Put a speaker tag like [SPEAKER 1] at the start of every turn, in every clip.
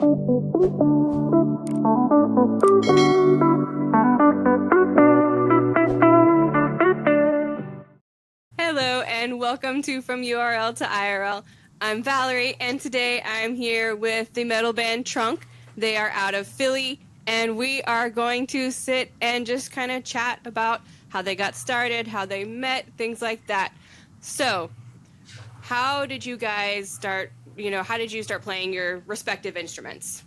[SPEAKER 1] Hello and welcome to From URL to IRL. I'm Valerie and today I'm here with the metal band Trunk. They are out of Philly and we are going to sit and just kind of chat about how they got started, how they met, things like that. So, how did you guys start, how did you start playing your respective instruments?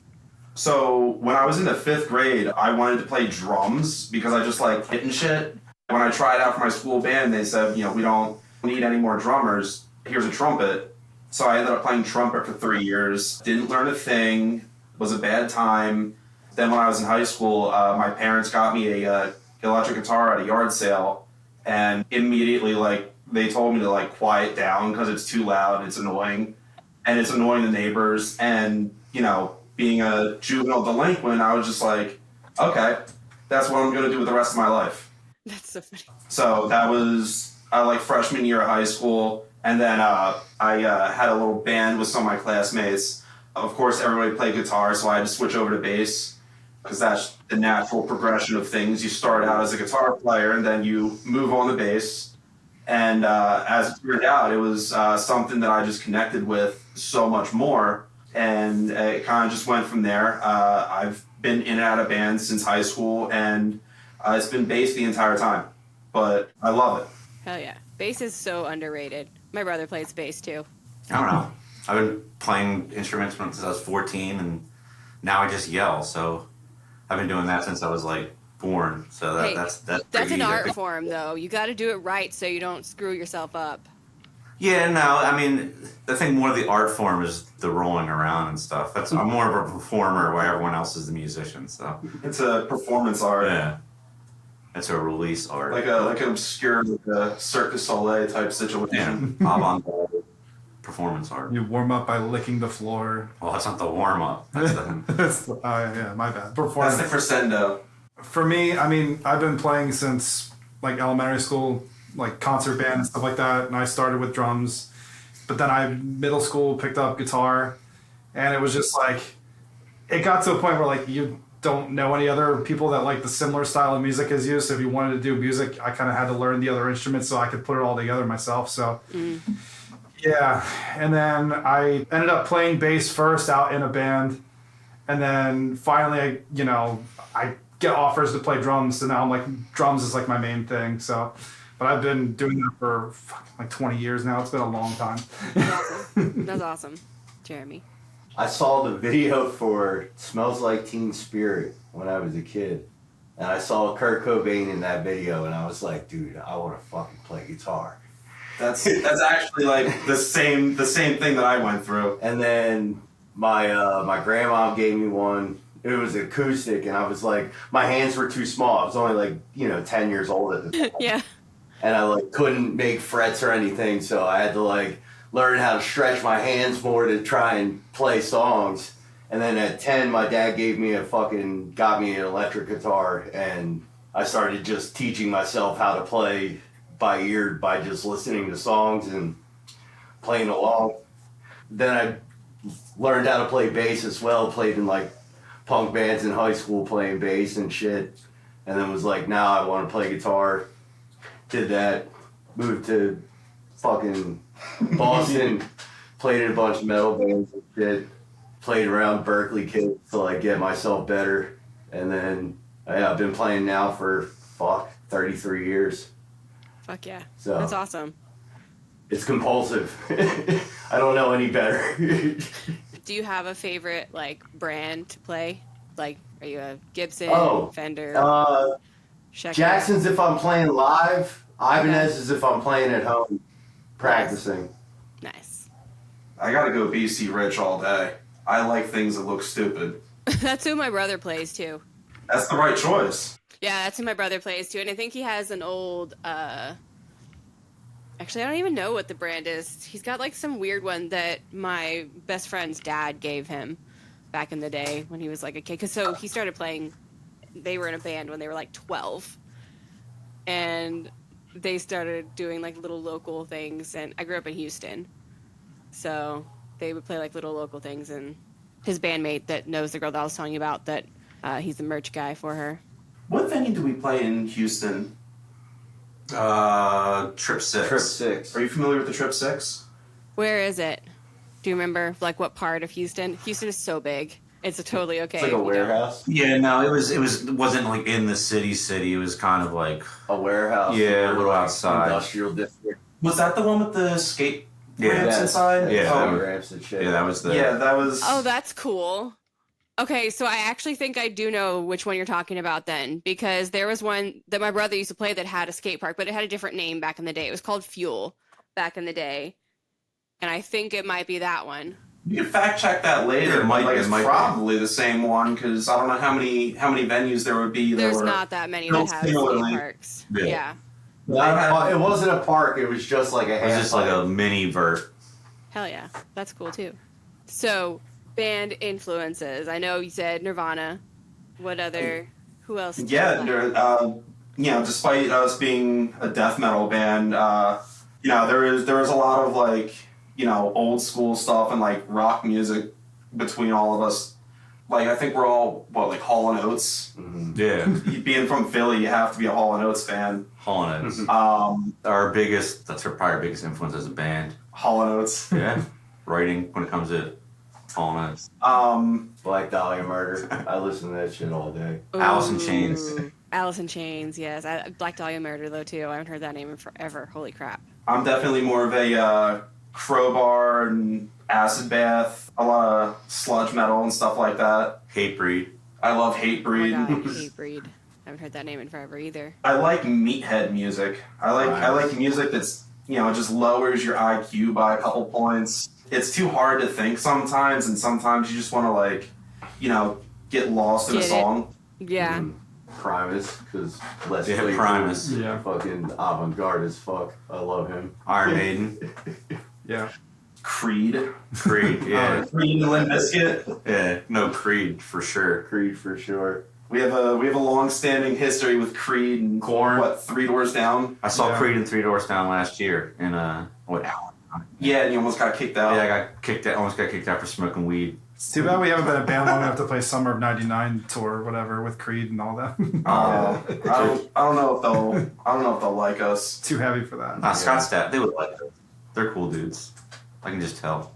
[SPEAKER 2] So when I was in the 5th grade, I wanted to play drums because I just like hitting shit. When I tried out for my school band, they said, we don't need any more drummers. Here's a trumpet. So I ended up playing trumpet for 3 years. Didn't learn a thing. Was a bad time. Then when I was in high school, my parents got me a electric guitar at a yard sale, and immediately they told me to quiet down because it's too loud, it's annoying, and it's annoying the neighbors. And being a juvenile delinquent, I was just like, okay, that's what I'm going to do with the rest of my life.
[SPEAKER 1] That's so funny.
[SPEAKER 2] So that was freshman year of high school, and then I had a little band with some of my classmates. Of course, everybody played guitar, so I had to switch over to bass because that's the natural progression of things. You start out as a guitar player, and then you move on to bass. And as it turned out, it was something that I just connected with so much more, and it kind of just went from there. I've been in and out of bands since high school, and it's been bass the entire time, but I love it.
[SPEAKER 1] Hell yeah. Bass is so underrated. My brother plays bass too.
[SPEAKER 3] I don't know. I've been playing instruments since I was 14, and now I just yell. So I've been doing that since I was born. So
[SPEAKER 1] that's an art form, though. You got to do it right so you don't screw yourself up.
[SPEAKER 3] Yeah, no. I mean, I think more of the art form is the rolling around and stuff. I'm more of a performer, while everyone else is the musician. So
[SPEAKER 2] it's a performance art.
[SPEAKER 3] Yeah. It's a release art.
[SPEAKER 2] Like an obscure Cirque du Soleil type situation.
[SPEAKER 3] Yeah. Avant-garde performance art.
[SPEAKER 4] You warm up by licking the floor.
[SPEAKER 3] Well, that's not the warm-up.
[SPEAKER 4] That's yeah, my bad. Performance.
[SPEAKER 2] That's the crescendo.
[SPEAKER 4] For me, I mean, I've been playing since elementary school, concert band and stuff like that, and I started with drums. But then middle school, picked up guitar, and it was just it got to a point where you don't know any other people that like the similar style of music as you. So if you wanted to do music, I kind of had to learn the other instruments so I could put it all together myself. So yeah, and then I ended up playing bass first out in a band, and then finally, I get offers to play drums, and now I'm drums is my main thing. So, but I've been doing that for 20 years now. It's been a long time.
[SPEAKER 1] That's awesome. That's awesome. Jeremy.
[SPEAKER 5] I saw the video for Smells Like Teen Spirit when I was a kid. And I saw Kurt Cobain in that video, and I was like, dude, I want to fucking play guitar.
[SPEAKER 2] That's actually the same thing that I went through.
[SPEAKER 5] And then my grandma gave me one. It was acoustic, and I was my hands were too small. I was only 10 years old at the time.
[SPEAKER 1] Yeah.
[SPEAKER 5] And I couldn't make frets or anything, so I had to learn how to stretch my hands more to try and play songs. And then at 10, my dad got me an electric guitar, and I started just teaching myself how to play by ear by just listening to songs and playing along. Then I learned how to play bass as well, played in punk bands in high school playing bass and shit. And then was now I want to play guitar. Did that, moved to fucking Boston, played in a bunch of metal bands and shit, played around Berkeley kids to get myself better, and then I've been playing now for 33 years.
[SPEAKER 1] Fuck yeah.
[SPEAKER 5] So
[SPEAKER 1] that's awesome.
[SPEAKER 5] It's compulsive. I don't know any better.
[SPEAKER 1] Do you have a favorite brand to play? Are you a Gibson, Fender? Sheckler?
[SPEAKER 5] Jackson's if I'm playing live. Ibanez is if I'm playing at home, practicing.
[SPEAKER 1] Nice.
[SPEAKER 2] I gotta go BC Rich all day. I like things that look stupid.
[SPEAKER 1] That's who my brother plays too.
[SPEAKER 2] That's the right choice.
[SPEAKER 1] Yeah, that's who my brother plays too, and I think he has an old. Actually, I don't even know what the brand is. He's got some weird one that my best friend's dad gave him back in the day when he was a kid. So he started playing. They were in a band when they were 12, and they started doing little local things. And I grew up in Houston, so they would play little local things, and his bandmate that knows the girl that I was telling you about. That he's the merch guy for her.
[SPEAKER 2] What venue do we play in Houston?
[SPEAKER 3] Trip 6.
[SPEAKER 5] Trip 6.
[SPEAKER 2] Are you familiar with the Trip 6?
[SPEAKER 1] Where is it? Do you remember like what part of Houston? Houston is so big. It's totally okay.
[SPEAKER 5] It's like a warehouse.
[SPEAKER 3] Yeah, no, it wasn't like in the city. It was kind of like
[SPEAKER 5] A warehouse.
[SPEAKER 3] Yeah, a little
[SPEAKER 5] like
[SPEAKER 3] outside.
[SPEAKER 5] Industrial district.
[SPEAKER 2] Was that the one with the skate
[SPEAKER 3] Yeah.
[SPEAKER 2] ramps
[SPEAKER 5] Yes.
[SPEAKER 2] inside?
[SPEAKER 3] Yeah.
[SPEAKER 2] Oh,
[SPEAKER 5] Ramps and shit.
[SPEAKER 3] yeah, that was the
[SPEAKER 2] yeah, that was.
[SPEAKER 1] Oh, that's cool. Okay, so I actually think I do know which one you're talking about then, because there was one that my brother used to play that had a skate park, but it had a different name back in the day. It was called Fuel back in the day. And I think it might be that one.
[SPEAKER 2] You can fact check that later.
[SPEAKER 3] It might-
[SPEAKER 2] like,
[SPEAKER 3] it
[SPEAKER 2] it's
[SPEAKER 3] might be.
[SPEAKER 2] probably the same one because I don't know how many venues there would be. That
[SPEAKER 1] There's
[SPEAKER 2] were
[SPEAKER 1] not that many
[SPEAKER 2] built
[SPEAKER 1] that have skate
[SPEAKER 2] similarly.
[SPEAKER 1] parks.
[SPEAKER 3] Yeah.
[SPEAKER 1] Yeah.
[SPEAKER 5] It wasn't a park. It was just like a
[SPEAKER 3] it was
[SPEAKER 5] half.
[SPEAKER 3] just like a mini vert.
[SPEAKER 1] Hell yeah. That's cool too. So, band influences. I know you said Nirvana. What other? Who else? do you
[SPEAKER 2] Yeah,
[SPEAKER 1] like?
[SPEAKER 2] despite us being a death metal band, there was a lot of like old school stuff and like rock music between all of us. Like I think we're all like Hall and Oates.
[SPEAKER 3] Yeah,
[SPEAKER 2] Being from Philly, you have to be a Hall and Oates fan.
[SPEAKER 3] Hall and Oates. That's probably our biggest influence as a band.
[SPEAKER 2] Hall and Oates.
[SPEAKER 3] Yeah, writing when it comes to Hall and Oates.
[SPEAKER 5] Black Dahlia Murder. I listen to that shit all day.
[SPEAKER 3] Alice in Chains.
[SPEAKER 1] Ooh, Alice in Chains, yes. Black Dahlia Murder, though, too. I haven't heard that name in forever. Holy crap.
[SPEAKER 2] I'm definitely more of a Crowbar and Acid Bath, a lot of sludge metal and stuff like that.
[SPEAKER 3] Hatebreed.
[SPEAKER 2] I love Hatebreed.
[SPEAKER 1] Oh my God, Hatebreed. I haven't heard that name in forever either.
[SPEAKER 2] I like meathead music. I like music that's just lowers your IQ by a couple points. It's too hard to think sometimes, and sometimes you just want to get lost in a
[SPEAKER 1] Get it.
[SPEAKER 2] song.
[SPEAKER 1] Yeah.
[SPEAKER 5] Primus, because Les
[SPEAKER 3] Yeah,
[SPEAKER 5] Claypool
[SPEAKER 3] Primus.
[SPEAKER 5] is
[SPEAKER 4] Yeah.
[SPEAKER 5] fucking avant-garde as fuck. I love him.
[SPEAKER 3] Iron Maiden.
[SPEAKER 4] Yeah.
[SPEAKER 2] Creed.
[SPEAKER 3] Creed. Yeah,
[SPEAKER 2] Creed and Limp Bizkit.
[SPEAKER 3] yeah. No, Creed for sure.
[SPEAKER 5] Creed for sure.
[SPEAKER 2] We have a long-standing history with Creed and
[SPEAKER 3] Korn.
[SPEAKER 2] What, Three Doors Down?
[SPEAKER 3] I saw
[SPEAKER 4] Yeah.
[SPEAKER 3] Creed in Three Doors Down last year in what?
[SPEAKER 2] Yeah, and you almost got kicked out.
[SPEAKER 3] Yeah, I got kicked out. Almost got kicked out for smoking weed.
[SPEAKER 4] It's too bad we haven't been a band long enough to play Summer of '99 tour or whatever with Creed and all that.
[SPEAKER 2] I don't know if they'll like us.
[SPEAKER 4] Too heavy for that.
[SPEAKER 3] Scott Stapp. They would like it. They're cool dudes. I can just tell.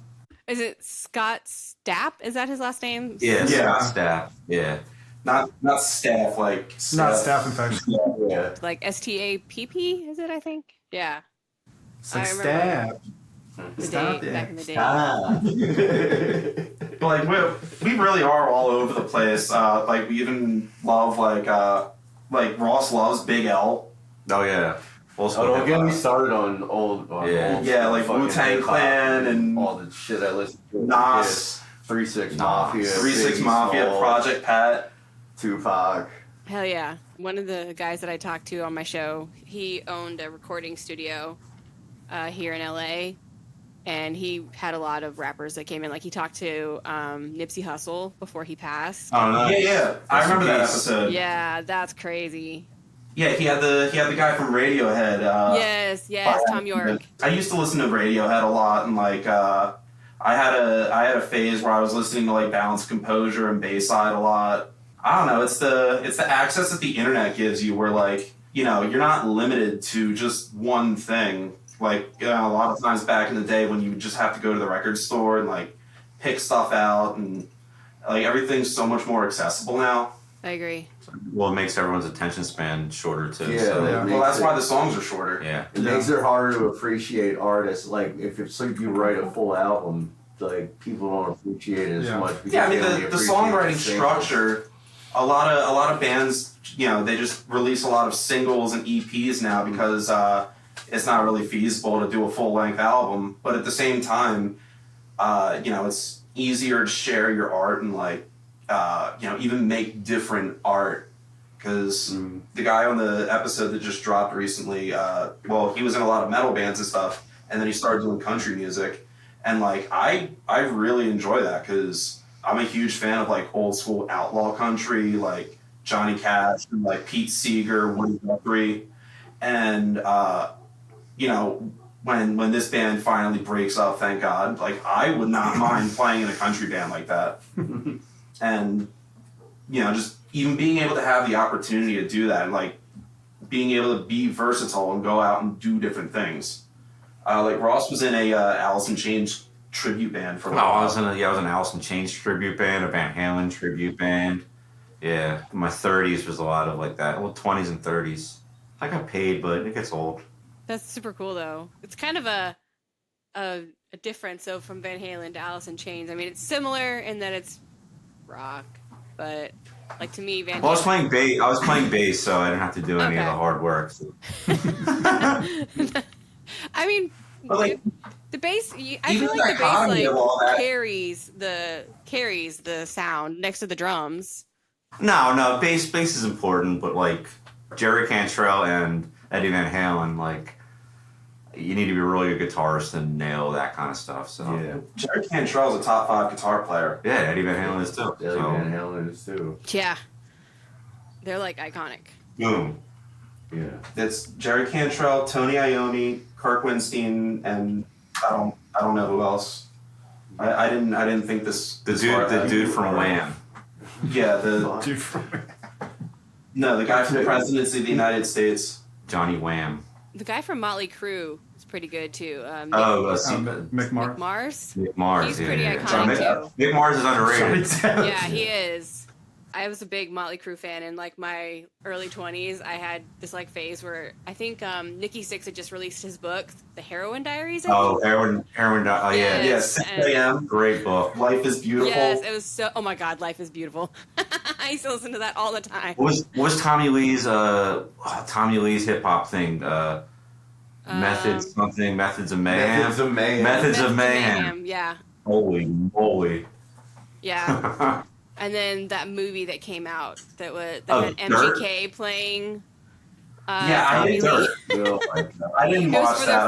[SPEAKER 1] Is it Scott Stapp? Is that his last name?
[SPEAKER 3] Yeah,
[SPEAKER 2] Yeah.
[SPEAKER 3] Scott Stapp. Yeah.
[SPEAKER 2] Not staff like
[SPEAKER 4] Not
[SPEAKER 2] staff.
[SPEAKER 4] staph infection.
[SPEAKER 5] Yeah.
[SPEAKER 1] Like STAPP, is it, I think? Yeah.
[SPEAKER 4] It's like
[SPEAKER 1] I remember.
[SPEAKER 4] stab.
[SPEAKER 1] The
[SPEAKER 4] Stop
[SPEAKER 1] day,
[SPEAKER 4] it.
[SPEAKER 1] back in the day.
[SPEAKER 5] Ah.
[SPEAKER 2] But like we really are all over the place. Like we even love like Ross loves Big L.
[SPEAKER 3] Oh yeah. Old school
[SPEAKER 5] Oh, don't get me
[SPEAKER 3] hip-hop.
[SPEAKER 5] started on old
[SPEAKER 2] Yeah, like
[SPEAKER 5] fucking
[SPEAKER 2] Wu-Tang
[SPEAKER 5] hip-hop
[SPEAKER 2] Clan and
[SPEAKER 5] all the shit I listened to.
[SPEAKER 2] Nas,
[SPEAKER 5] 3-6
[SPEAKER 3] Nas.
[SPEAKER 5] Mafia,
[SPEAKER 2] 3-6
[SPEAKER 5] Biggie
[SPEAKER 2] Mafia,
[SPEAKER 5] Smalls,
[SPEAKER 2] Project Pat.
[SPEAKER 5] Tupac.
[SPEAKER 1] Hell yeah. One of the guys that I talked to on my show, he owned a recording studio here in LA, and he had a lot of rappers that came in. Like he talked to Nipsey Hussle before he passed.
[SPEAKER 3] Oh no.
[SPEAKER 2] Yeah. I
[SPEAKER 3] Rest in
[SPEAKER 2] remember that
[SPEAKER 3] peace.
[SPEAKER 2] episode.
[SPEAKER 1] Yeah, that's crazy.
[SPEAKER 2] Yeah, he had the guy from Radiohead.
[SPEAKER 1] Yes, Tom York.
[SPEAKER 2] I used to listen to Radiohead a lot, and like I had a phase where I was listening to like Balance Composure and Bayside a lot. I don't know. It's the access that the internet gives you, where like you're not limited to just one thing. Like a lot of times back in the day when you would just have to go to the record store and like pick stuff out, and like everything's so much more accessible now.
[SPEAKER 1] I agree.
[SPEAKER 3] Well, it makes everyone's attention span shorter too.
[SPEAKER 5] Yeah,
[SPEAKER 3] so,
[SPEAKER 4] Yeah.
[SPEAKER 2] Well, that's why the songs are shorter.
[SPEAKER 3] yeah.
[SPEAKER 5] It makes it harder to appreciate artists. Like if it's like you write a full album, like people don't appreciate it as
[SPEAKER 4] Yeah.
[SPEAKER 5] much. Because
[SPEAKER 2] Yeah, I mean
[SPEAKER 5] they only
[SPEAKER 2] the
[SPEAKER 5] appreciate
[SPEAKER 2] songwriting
[SPEAKER 5] singles.
[SPEAKER 2] structure. A lot of bands, they just release a lot of singles and EPs now because it's not really feasible to do a full length album. But at the same time, it's easier to share your art and like even make different art. Because the guy on the episode that just dropped recently, he was in a lot of metal bands and stuff, and then he started doing country music, and like I really enjoy that because I'm a huge fan of like old school outlaw country, like Johnny Cash and like Pete Seeger, Woody Guthrie, and when this band finally breaks up, thank God, like I would not mind playing in a country band like that. And just even being able to have the opportunity to do that, and like being able to be versatile and go out and do different things. Like Ross was in a Alice in Chains tribute band for a while.
[SPEAKER 3] I was in an Alice in Chains tribute band, a Van Halen tribute band. Yeah, in my 30s was a lot of like that. Well, 20s and 30s. I got paid, but it gets old.
[SPEAKER 1] That's super cool, though. It's kind of a difference, so from Van Halen to Alice in Chains. I mean, it's similar in that it's rock, but like to me, Van Halen...
[SPEAKER 3] Well, I was playing bass, so I didn't have to do any of the hard work. So.
[SPEAKER 1] I mean,
[SPEAKER 2] but like,
[SPEAKER 1] the bass. I feel like the bass carries the sound next to the drums.
[SPEAKER 3] No, bass is important, but like Jerry Cantrell and Eddie Van Halen, like you need to be a really good guitarist to nail that kind of stuff. So
[SPEAKER 2] yeah, Jerry Cantrell is a top 5 guitar player.
[SPEAKER 3] Yeah, Eddie Van Halen is too.
[SPEAKER 5] Eddie Van Halen is too.
[SPEAKER 1] Yeah, they're like iconic.
[SPEAKER 3] Boom.
[SPEAKER 2] Yeah, it's Jerry Cantrell, Tony Iommi, Kirk Winstein, and I don't know who else. I didn't think this.
[SPEAKER 3] The dude from Wham.
[SPEAKER 2] Yeah, the
[SPEAKER 4] Dude from
[SPEAKER 2] the guy from the presidency of the United States.
[SPEAKER 3] Johnny Wham.
[SPEAKER 1] The guy from Motley Crue is pretty good too.
[SPEAKER 4] Mick Mars.
[SPEAKER 1] Mars.
[SPEAKER 3] Mick Mars.
[SPEAKER 1] He's pretty iconic too.
[SPEAKER 3] Mick Mars is underrated.
[SPEAKER 1] Yeah, he is. I was a big Motley Crue fan in like my early 20s. I had this like phase where I think Nikki Sixx had just released his book, The Heroin Diaries.
[SPEAKER 3] Heroin. Oh yeah.
[SPEAKER 2] Yes. 6 a.m.
[SPEAKER 3] Great book.
[SPEAKER 2] Life is Beautiful.
[SPEAKER 1] Yes, it was so. Oh my God, Life is Beautiful. I used to listen to that all the time.
[SPEAKER 3] What was Tommy Lee's hip hop thing? Methods of Mayhem.
[SPEAKER 5] Methods of Mayhem.
[SPEAKER 3] Methods of Mayhem.
[SPEAKER 1] Yeah.
[SPEAKER 3] Holy moly.
[SPEAKER 1] Yeah. And then that movie that came out that had MGK playing.
[SPEAKER 2] I didn't watch that.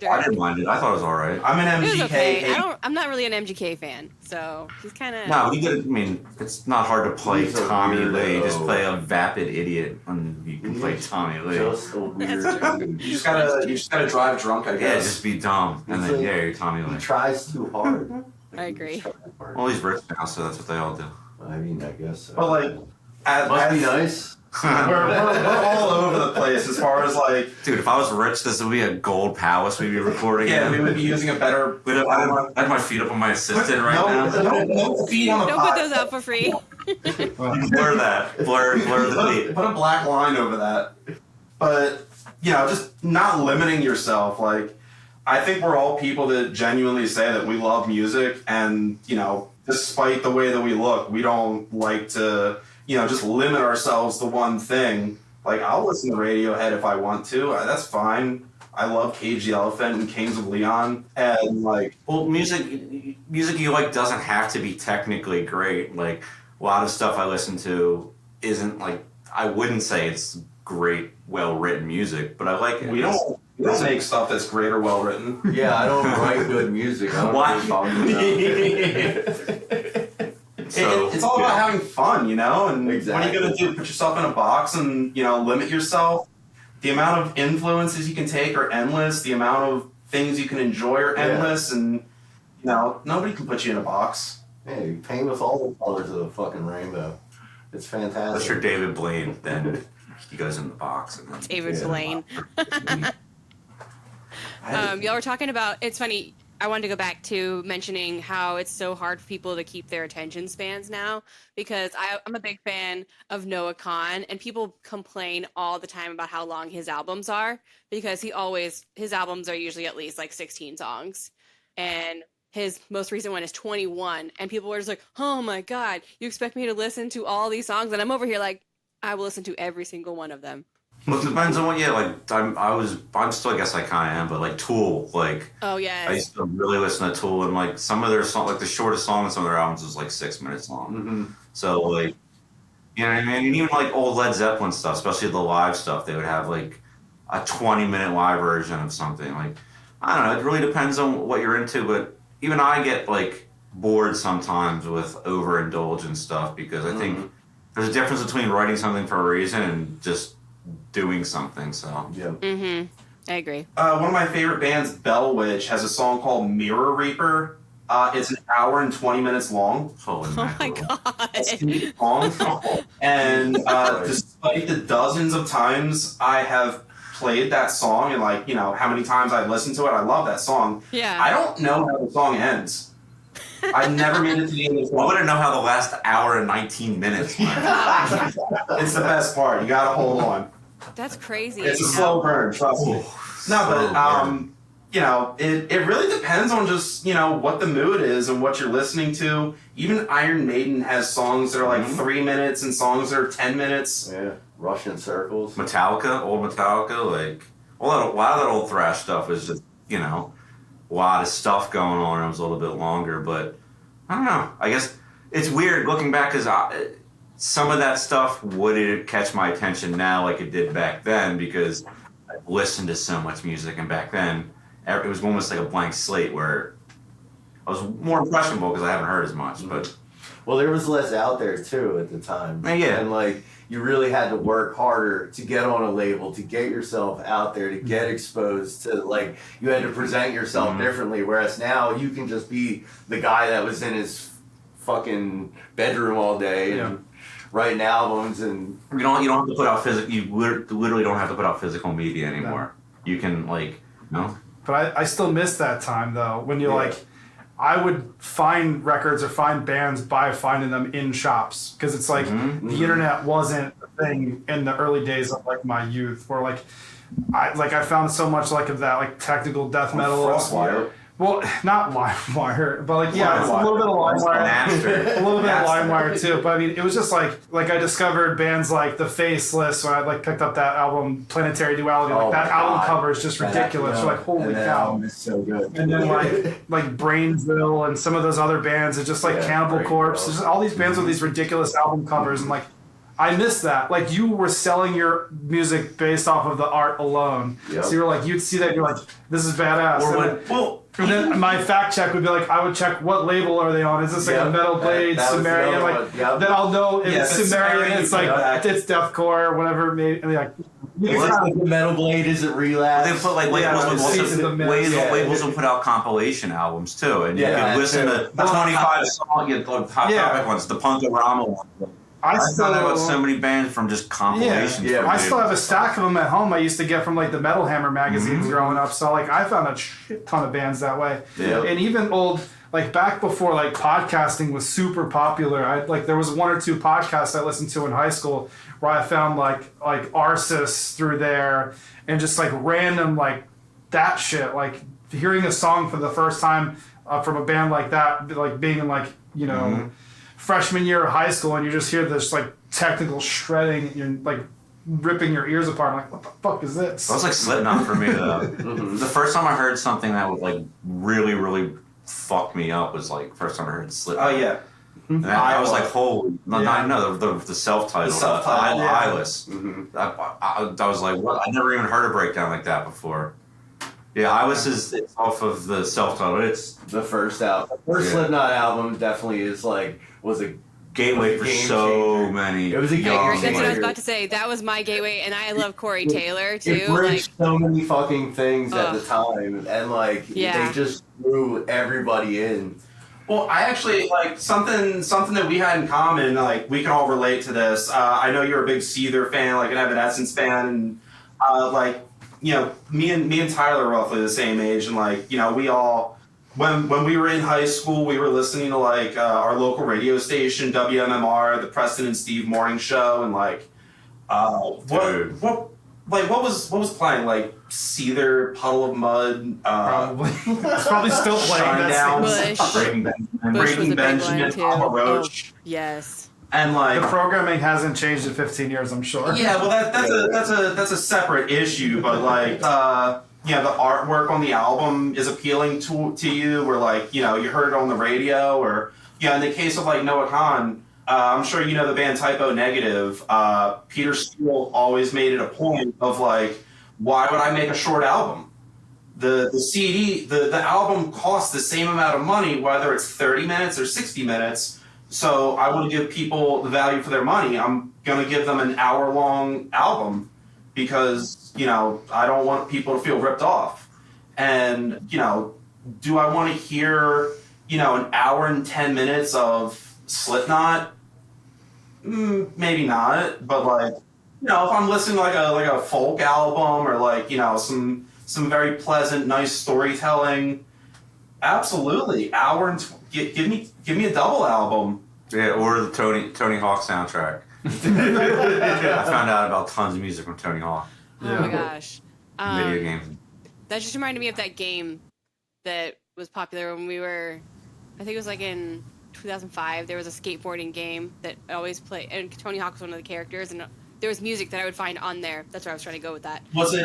[SPEAKER 3] I didn't mind it. I thought it was all right.
[SPEAKER 2] I'm an MGK.
[SPEAKER 1] Okay. I'm not really an MGK fan, so he's kind of.
[SPEAKER 3] No, it's not hard to play Tommy Lee. Just play a vapid idiot, and you can play Tommy Lee.
[SPEAKER 5] Just a weird.
[SPEAKER 2] You just gotta drive drunk, I guess.
[SPEAKER 3] Yeah, just be dumb, and then you're Tommy Lee.
[SPEAKER 5] He tries too hard.
[SPEAKER 1] I agree.
[SPEAKER 3] Well, he's rich now, so that's what they all do.
[SPEAKER 5] I mean, I guess so.
[SPEAKER 2] But like,
[SPEAKER 5] must be nice.
[SPEAKER 2] we're all over the place as far as like.
[SPEAKER 3] Dude, if I was rich, this would be a gold palace we'd be recording.
[SPEAKER 2] Yeah, we would be using a better.
[SPEAKER 3] I had my feet up on my assistant right now.
[SPEAKER 2] No feet on the
[SPEAKER 1] Don't put those out for free.
[SPEAKER 3] Blur that. Blur the feet.
[SPEAKER 2] Put a black line over that. But just not limiting yourself. Like, I think we're all people that genuinely say that we love music, and despite the way that we look, we don't like to. Just limit ourselves to one thing. Like, I'll listen to Radiohead if I want to. That's fine. I love Cage the Elephant and Kings of Leon. And, like...
[SPEAKER 3] Well, music you like doesn't have to be technically great. Like, a lot of stuff I listen to isn't, like... I wouldn't say it's great, well-written music, but I like it.
[SPEAKER 2] We don't make stuff that's great or well-written.
[SPEAKER 5] Yeah, I don't write good music. I don't know what you're talking about.
[SPEAKER 2] So, it's all about having fun, and
[SPEAKER 5] exactly.
[SPEAKER 2] What are you going to do? Put yourself in a box and, limit yourself? The amount of influences you can take are endless. The amount of things you can enjoy are endless. And, nobody can put you in a box.
[SPEAKER 5] Hey, you paint with all the colors of the fucking rainbow. It's fantastic.
[SPEAKER 3] Unless you're David Blaine, then he goes in the box. And then
[SPEAKER 1] David Blaine. Y'all were talking about, it's funny, I wanted to go back to mentioning how it's so hard for people to keep their attention spans now, because I'm a big fan of Noah Kahan, and people complain all the time about how long his albums are, because his albums are usually at least like 16 songs, and his most recent one is 21, and people were just like, oh my God, you expect me to listen to all these songs? And I'm over here like, I will listen to every single one of them.
[SPEAKER 3] Well, it depends on what. Yeah, like I'm still. I guess I kind of am, but like Tool, like.
[SPEAKER 1] Oh yeah.
[SPEAKER 3] I used to really listen to Tool, and like some of their songs, like the shortest song in some of their albums was like 6 minutes long.
[SPEAKER 5] Mm-hmm.
[SPEAKER 3] So like, you know what I mean? And even like old Led Zeppelin stuff, especially the live stuff, they would have like a 20-minute live version of something. Like, I don't know. It really depends on what you're into, but even I get like bored sometimes with overindulgent stuff, because I think there's a difference between writing something for a reason and just doing something. So
[SPEAKER 5] yeah.
[SPEAKER 1] Mm-hmm. I agree.
[SPEAKER 2] One of my favorite bands, Bell Witch, has a song called Mirror Reaper. It's an hour and 20 minutes long.
[SPEAKER 3] Holy
[SPEAKER 1] Oh my
[SPEAKER 3] mackerel.
[SPEAKER 1] god.
[SPEAKER 2] Song. And despite the dozens of times I have played that song and like, how many times I've listened to it, I love that song.
[SPEAKER 1] Yeah.
[SPEAKER 2] I don't know how the song ends. I never made it to the end of the
[SPEAKER 3] I
[SPEAKER 2] song.
[SPEAKER 3] wouldn't know how the last hour and 19 minutes went.
[SPEAKER 2] It's the best part. You gotta hold on.
[SPEAKER 1] That's crazy.
[SPEAKER 2] It's a slow burn, trust me. No, but it really depends on just what the mood is and what you're listening to. Even Iron Maiden has songs that are like 3 minutes and songs that are 10 minutes.
[SPEAKER 5] Yeah, Russian circles.
[SPEAKER 3] Old Metallica, like a lot of that old thrash stuff is just a lot of stuff going on. It was a little bit longer, but I don't know. I guess it's weird looking back because some of that stuff wouldn't catch my attention now like it did back then because I listened to so much music, and back then it was almost like a blank slate where I was more impressionable because I haven't heard as much. But
[SPEAKER 5] Well, there was less out there too at the time.
[SPEAKER 3] Yeah.
[SPEAKER 5] And like you really had to work harder to get on a label, to get yourself out there, to get exposed to, like, you had to present yourself differently. Whereas now you can just be the guy that was in his fucking bedroom all day and writing albums, and
[SPEAKER 3] you don't have to put out physical. You literally don't have to put out physical media anymore.
[SPEAKER 4] No.
[SPEAKER 3] You can
[SPEAKER 4] But I still miss that time though, when you're like, I would find records or find bands by finding them in shops, because it's like the internet wasn't a thing in the early days of like my youth, or like I found so much like of that like technical death metal.
[SPEAKER 2] Frostwire.
[SPEAKER 4] Well, not LimeWire, but like it's a little bit of LimeWire, a little bit of LimeWire too. But I mean, it was just like I discovered bands like The Faceless when I like picked up that album Planetary Duality. Like that album cover is just ridiculous. You're like, holy cow!
[SPEAKER 5] It's so good.
[SPEAKER 4] And then like Brainsville and some of those other bands, and just like Cannibal Corpse. There's just all these bands with these ridiculous album covers, and like I miss that. Like you were selling your music based off of the art alone.
[SPEAKER 5] Yep.
[SPEAKER 4] So you're like, you'd see that, and you're like, this is badass. And then my fact check would be like, I would check what label are they on. Is this like a Metal Blade, Sumerian? Like, then I'll know if it's Sumerian. It's like it's deathcore or whatever. Maybe and like
[SPEAKER 5] the Metal Blade isn't Relapse.
[SPEAKER 3] They put like labels will put out compilation albums too, and you can listen to 25 songs, hot topic ones, the Punkorama ones. I found out about so many bands from just compilations.
[SPEAKER 4] Yeah, I still have a stack of them at home I used to get from like the Metal Hammer magazines growing up. So like I found a shit ton of bands that way.
[SPEAKER 3] Yeah.
[SPEAKER 4] And even old, like back before like podcasting was super popular, there was one or two podcasts I listened to in high school where I found like Arsis through there, and just like random like that shit, like hearing a song for the first time from a band like that, like being in like freshman year of high school, and you just hear this like technical shredding and like ripping your ears apart. I'm like, what the fuck is this?
[SPEAKER 3] That was like Slipknot for me though. The first time I heard something that would like really, really fuck me up was like first time I heard Slipknot.
[SPEAKER 2] Oh yeah.
[SPEAKER 3] And I was like, holy, the self-titled, Eyeless. I was like, what? I never even heard a breakdown like that before. Yeah, Eyeless is off of the self-titled. It's
[SPEAKER 5] the first album. The first Slipknot album definitely was a
[SPEAKER 3] gateway for so
[SPEAKER 5] changer.
[SPEAKER 3] many.
[SPEAKER 5] It was a
[SPEAKER 1] young That's what I was about to say. That was my gateway, and I love Corey Taylor too.
[SPEAKER 5] It bridged so many fucking things at the time, and they just drew everybody in.
[SPEAKER 2] Well, I actually like something that we had in common. Like we can all relate to this. I know you're a big Seether fan, like an Evanescence fan, and me and Tyler are roughly the same age, and we all when we were in high school, we were listening to our local radio station WMMR, the Preston and Steve morning show, and what was playing, like Seether, Puddle of Mud,
[SPEAKER 4] probably it's probably still playing.
[SPEAKER 2] Breaking Benjamin, Papa Roach.
[SPEAKER 1] Yes.
[SPEAKER 2] And
[SPEAKER 4] the programming hasn't changed in 15 years, I'm sure.
[SPEAKER 2] Yeah, well that's a separate issue, but the artwork on the album is appealing to you, where you heard it on the radio, or in the case of Noah Kahn, I'm sure you know the band Typo Negative. Peter Steele always made it a point of why would I make a short album? The CD, the album costs the same amount of money, whether it's 30 minutes or 60 minutes. So I want to give people the value for their money. I'm going to give them an hour-long album because because, I don't want people to feel ripped off. And, do I want to hear, an hour and 10 minutes of Slipknot? Maybe not, but like, if I'm listening to like a folk album or like, some very pleasant, nice storytelling, absolutely. Hour and give me a double album.
[SPEAKER 3] Yeah, or the Tony Hawk soundtrack. I found out about tons of music from Tony Hawk.
[SPEAKER 1] Oh my gosh.
[SPEAKER 3] Video games.
[SPEAKER 1] That just reminded me of that game that was popular when we were, I think it was like in 2005. There was a skateboarding game that I always played, and Tony Hawk was one of the characters, and there was music that I would find on there. That's where I was trying to go with that.
[SPEAKER 2] Was it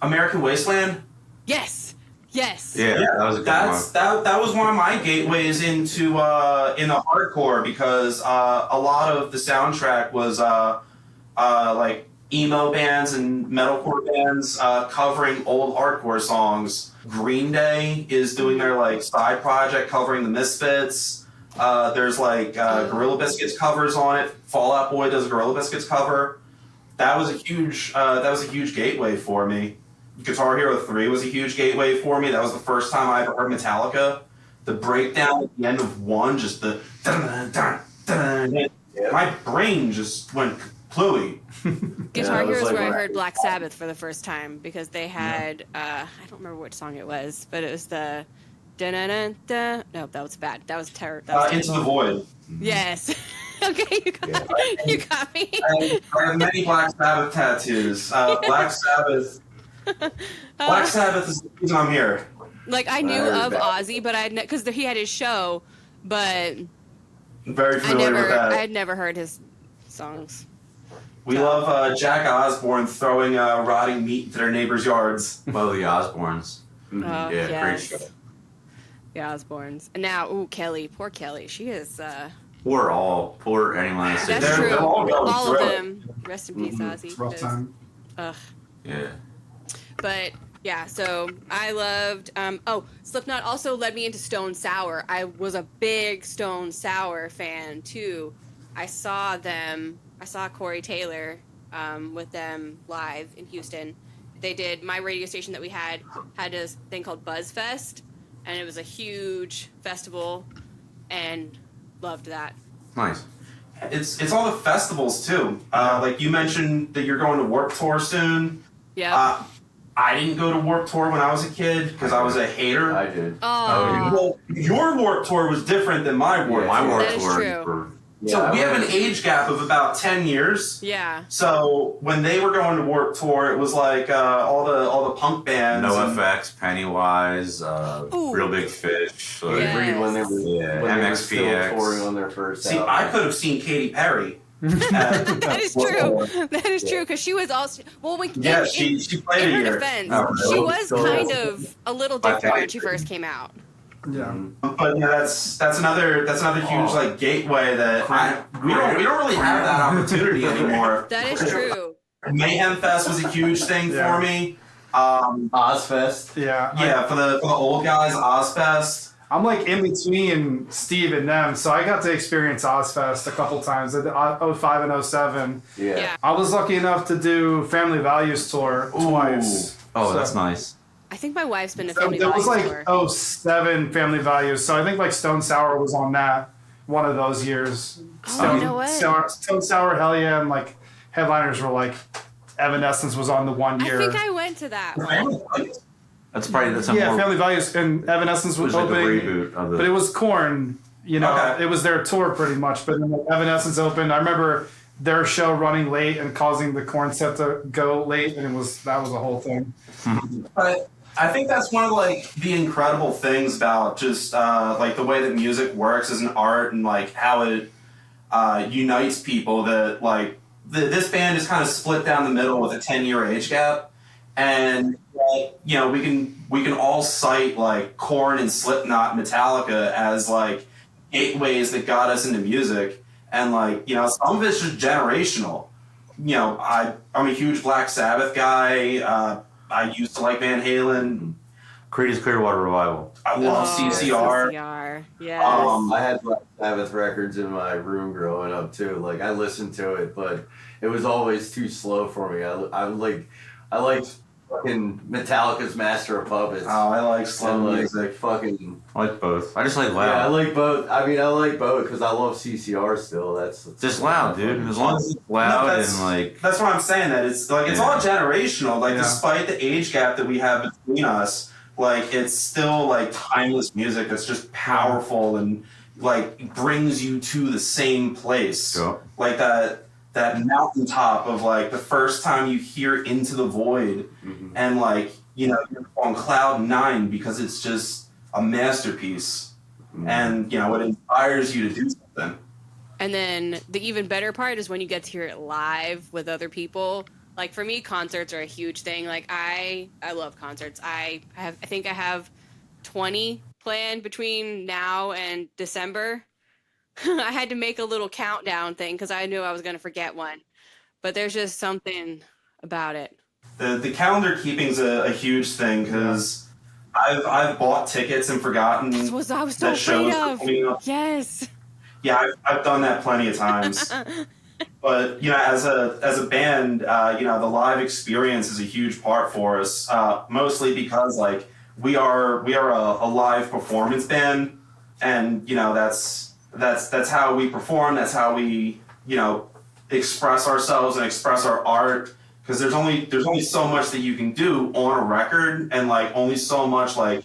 [SPEAKER 2] American Wasteland?
[SPEAKER 1] Yes. Yes.
[SPEAKER 3] Yeah, that was a good one.
[SPEAKER 2] That was one of my gateways into hardcore, because a lot of the soundtrack was like emo bands and metalcore bands covering old hardcore songs. Green Day is doing their like side project covering the Misfits. There's like Gorilla Biscuits covers on it. Fall Out Boy does a Gorilla Biscuits cover. That was a huge gateway for me. Guitar Hero 3 was a huge gateway for me. That was the first time I ever heard Metallica. The breakdown at the end of 1, just the dun, dun, dun, dun. My brain just went plooey.
[SPEAKER 1] Guitar Hero is where I heard Black Sabbath for the first time, because they had I don't remember which song it was, but it was the da-na-na-da. No, that was bad. That was terrible.
[SPEAKER 2] Into the Void.
[SPEAKER 1] Yes. Okay, you got me.
[SPEAKER 2] I have many Black Sabbath tattoos. Black Sabbath is the reason I'm here.
[SPEAKER 1] Like, I knew of Ozzy, but because he had his show, but
[SPEAKER 2] Very familiar with that.
[SPEAKER 1] I had never heard his songs.
[SPEAKER 2] We love Jack Osbourne throwing rotting meat into their neighbors' yards.
[SPEAKER 3] Well, the Osbournes.
[SPEAKER 1] Oh,
[SPEAKER 3] Yeah,
[SPEAKER 1] yes.
[SPEAKER 3] great show.
[SPEAKER 1] The Osbournes. And now, Kelly. Poor Kelly. She is...
[SPEAKER 3] Poor anyone.
[SPEAKER 1] That's true.
[SPEAKER 2] They're all going
[SPEAKER 1] All
[SPEAKER 2] through
[SPEAKER 1] of
[SPEAKER 2] it.
[SPEAKER 1] them. Rest in peace, Ozzy.
[SPEAKER 4] It's a rough time.
[SPEAKER 1] Ugh.
[SPEAKER 3] Yeah.
[SPEAKER 1] But yeah, so I loved. Slipknot also led me into Stone Sour. I was a big Stone Sour fan too. I saw Corey Taylor with them live in Houston. They did, my radio station that we had this thing called BuzzFest, and it was a huge festival, and loved that.
[SPEAKER 3] Nice.
[SPEAKER 2] It's all the festivals too. Like you mentioned that you're going to Warped Tour soon.
[SPEAKER 1] Yeah.
[SPEAKER 2] I didn't go to Warped Tour when I was a kid because I was a hater.
[SPEAKER 5] I did.
[SPEAKER 1] Oh.
[SPEAKER 2] Well, your Warped Tour was different than my Warped
[SPEAKER 3] My
[SPEAKER 2] Tour.
[SPEAKER 3] Warped
[SPEAKER 1] That is
[SPEAKER 3] Tour.
[SPEAKER 1] true.
[SPEAKER 2] So we have an age gap of about 10 years.
[SPEAKER 1] Yeah.
[SPEAKER 2] So when they were going to Warped Tour, it was like all the punk bands.
[SPEAKER 3] No FX, Pennywise, Real Big Fish. Like,
[SPEAKER 1] Yeah.
[SPEAKER 5] Agreed when they were
[SPEAKER 3] MXPX.
[SPEAKER 5] still touring on their first
[SPEAKER 2] See,
[SPEAKER 5] album.
[SPEAKER 2] I could have seen Katy Perry.
[SPEAKER 1] That is true. That is true, because she was also
[SPEAKER 2] Yeah, she played
[SPEAKER 1] in
[SPEAKER 2] a
[SPEAKER 1] her
[SPEAKER 2] year.
[SPEAKER 1] defense,
[SPEAKER 3] Oh, really?
[SPEAKER 1] she was
[SPEAKER 5] So-
[SPEAKER 1] kind of a little different when she first came out.
[SPEAKER 4] Yeah.
[SPEAKER 2] But yeah, that's another huge like gateway that we don't really have that opportunity anymore.
[SPEAKER 1] That is true.
[SPEAKER 2] Mayhem Fest was a huge thing
[SPEAKER 4] Yeah.
[SPEAKER 2] for me.
[SPEAKER 5] Ozfest.
[SPEAKER 4] Yeah.
[SPEAKER 2] Yeah, for the old guys, Ozfest.
[SPEAKER 4] I'm like in between Steve and them, so I got to experience Ozfest a couple times at 05 and 07.
[SPEAKER 5] Yeah.
[SPEAKER 1] Yeah.
[SPEAKER 4] I was lucky enough to do Family Values tour twice.
[SPEAKER 3] Oh,
[SPEAKER 4] So-
[SPEAKER 3] that's nice.
[SPEAKER 1] I think my wife's been to
[SPEAKER 4] So
[SPEAKER 1] Family
[SPEAKER 4] there was
[SPEAKER 1] Values
[SPEAKER 4] like
[SPEAKER 1] tour.
[SPEAKER 4] 07 Family Values, so I think like Stone Sour was on that one of those years.
[SPEAKER 1] Oh, no way.
[SPEAKER 4] Stone Sour, hell yeah, and like headliners were like Evanescence was on the one
[SPEAKER 1] I
[SPEAKER 4] year.
[SPEAKER 1] think I went to that one.
[SPEAKER 3] That's probably that's a
[SPEAKER 4] yeah,
[SPEAKER 3] more,
[SPEAKER 4] Family Values and Evanescence was
[SPEAKER 3] was like a
[SPEAKER 4] opening,
[SPEAKER 3] reboot of the.
[SPEAKER 4] but it was Korn. You know,
[SPEAKER 2] Okay.
[SPEAKER 4] it was their tour pretty much. But then like, Evanescence opened. I remember their show running late and causing the Korn set to go late, and that was a whole thing.
[SPEAKER 2] But I think that's one of like the incredible things about just like the way that music works as an art and like how it unites people. That like this band is kind of split down the middle with a 10-year age gap, and you know we can all cite like Korn and Slipknot, Metallica as like gateways that got us into music, and like you know some of it's just generational. You know I'm a huge Black Sabbath guy. I used to like Van Halen.
[SPEAKER 3] Creedence Clearwater Revival.
[SPEAKER 2] I love
[SPEAKER 1] Oh,
[SPEAKER 2] CCR.
[SPEAKER 1] CCR. Yes.
[SPEAKER 5] I had Black Sabbath records in my room growing up too. Like I listened to it, but it was always too slow for me. I like fucking Metallica's Master of Puppets.
[SPEAKER 2] Oh, I like slow
[SPEAKER 5] And, like,
[SPEAKER 2] music.
[SPEAKER 5] Fucking.
[SPEAKER 3] I like both. I just like loud.
[SPEAKER 5] Yeah, I like both. I mean, I like both because I love CCR still. That's
[SPEAKER 3] just loud, dude. As long as it's loud and like.
[SPEAKER 2] That's what I'm saying. That it's like it's all generational. Like despite the age gap that we have between us, like it's still like timeless music that's just powerful and like brings you to the same place.
[SPEAKER 3] Sure.
[SPEAKER 2] Like that mountaintop of like the first time you hear Into the Void, and like you're on cloud 9 because it's just a masterpiece, and it inspires you to do something.
[SPEAKER 1] And then the even better part is when you get to hear it live with other people. Like for me, concerts are a huge thing. Like I love concerts. I think I have 20 planned between now and December. I had to make a little countdown thing because I knew I was going to forget one. But there's just something about it.
[SPEAKER 2] The calendar keeping's a huge thing because I've bought tickets and forgotten
[SPEAKER 1] I was so afraid of. Yes.
[SPEAKER 2] Yeah, I've done that plenty of times. But as a band, the live experience is a huge part for us. Mostly because like we are a live performance band, and that's how we perform. That's how we express ourselves and express our art. Because there's only so much that you can do on a record, and like only so much like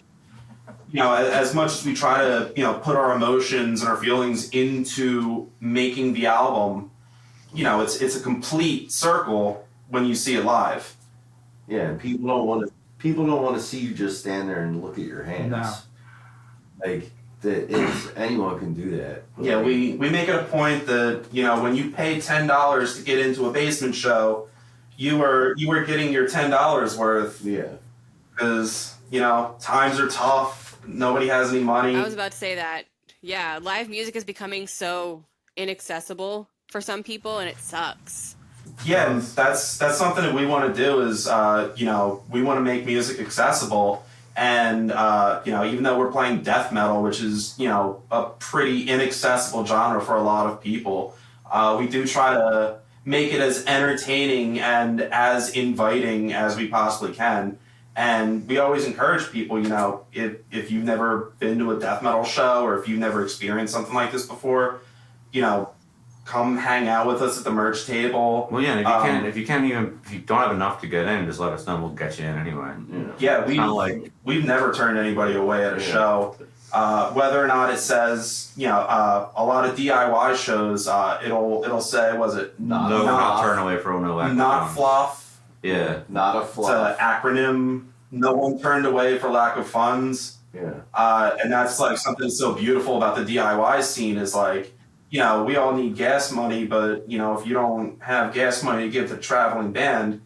[SPEAKER 2] as much as we try to put our emotions and our feelings into making the album, it's a complete circle when you see it live.
[SPEAKER 5] Yeah, and people don't want to see you just stand there and look at your hands.
[SPEAKER 4] No.
[SPEAKER 5] Like anyone can do that.
[SPEAKER 2] Yeah, we make it a point that when you pay $10 to get into a basement show, you were getting your $10 worth.
[SPEAKER 5] Yeah,
[SPEAKER 2] because times are tough. Nobody has any money.
[SPEAKER 1] I was about to say that. Yeah, live music is becoming so inaccessible for some people, and it sucks.
[SPEAKER 2] Yeah, and that's something that we want to do is we want to make music accessible, and even though we're playing death metal, which is a pretty inaccessible genre for a lot of people, we do try to make it as entertaining and as inviting as we possibly can. And we always encourage people, if you've never been to a death metal show or if you've never experienced something like this before, come hang out with us at the merch table.
[SPEAKER 3] Well, yeah, and if you don't have enough to get in, just let us know. We'll get you in anyway.
[SPEAKER 2] Yeah, we've never turned anybody away at a show. Whether or not it says, a lot of DIY shows, it'll say, was it
[SPEAKER 3] not turn away for no lack of
[SPEAKER 2] not
[SPEAKER 3] funds.
[SPEAKER 2] fluff.
[SPEAKER 5] Yeah, not a fluff.
[SPEAKER 2] It's an acronym. No one turned away for lack of funds.
[SPEAKER 5] Yeah.
[SPEAKER 2] And that's like something so beautiful about the DIY scene is like, we all need gas money, but if you don't have gas money to give the traveling band,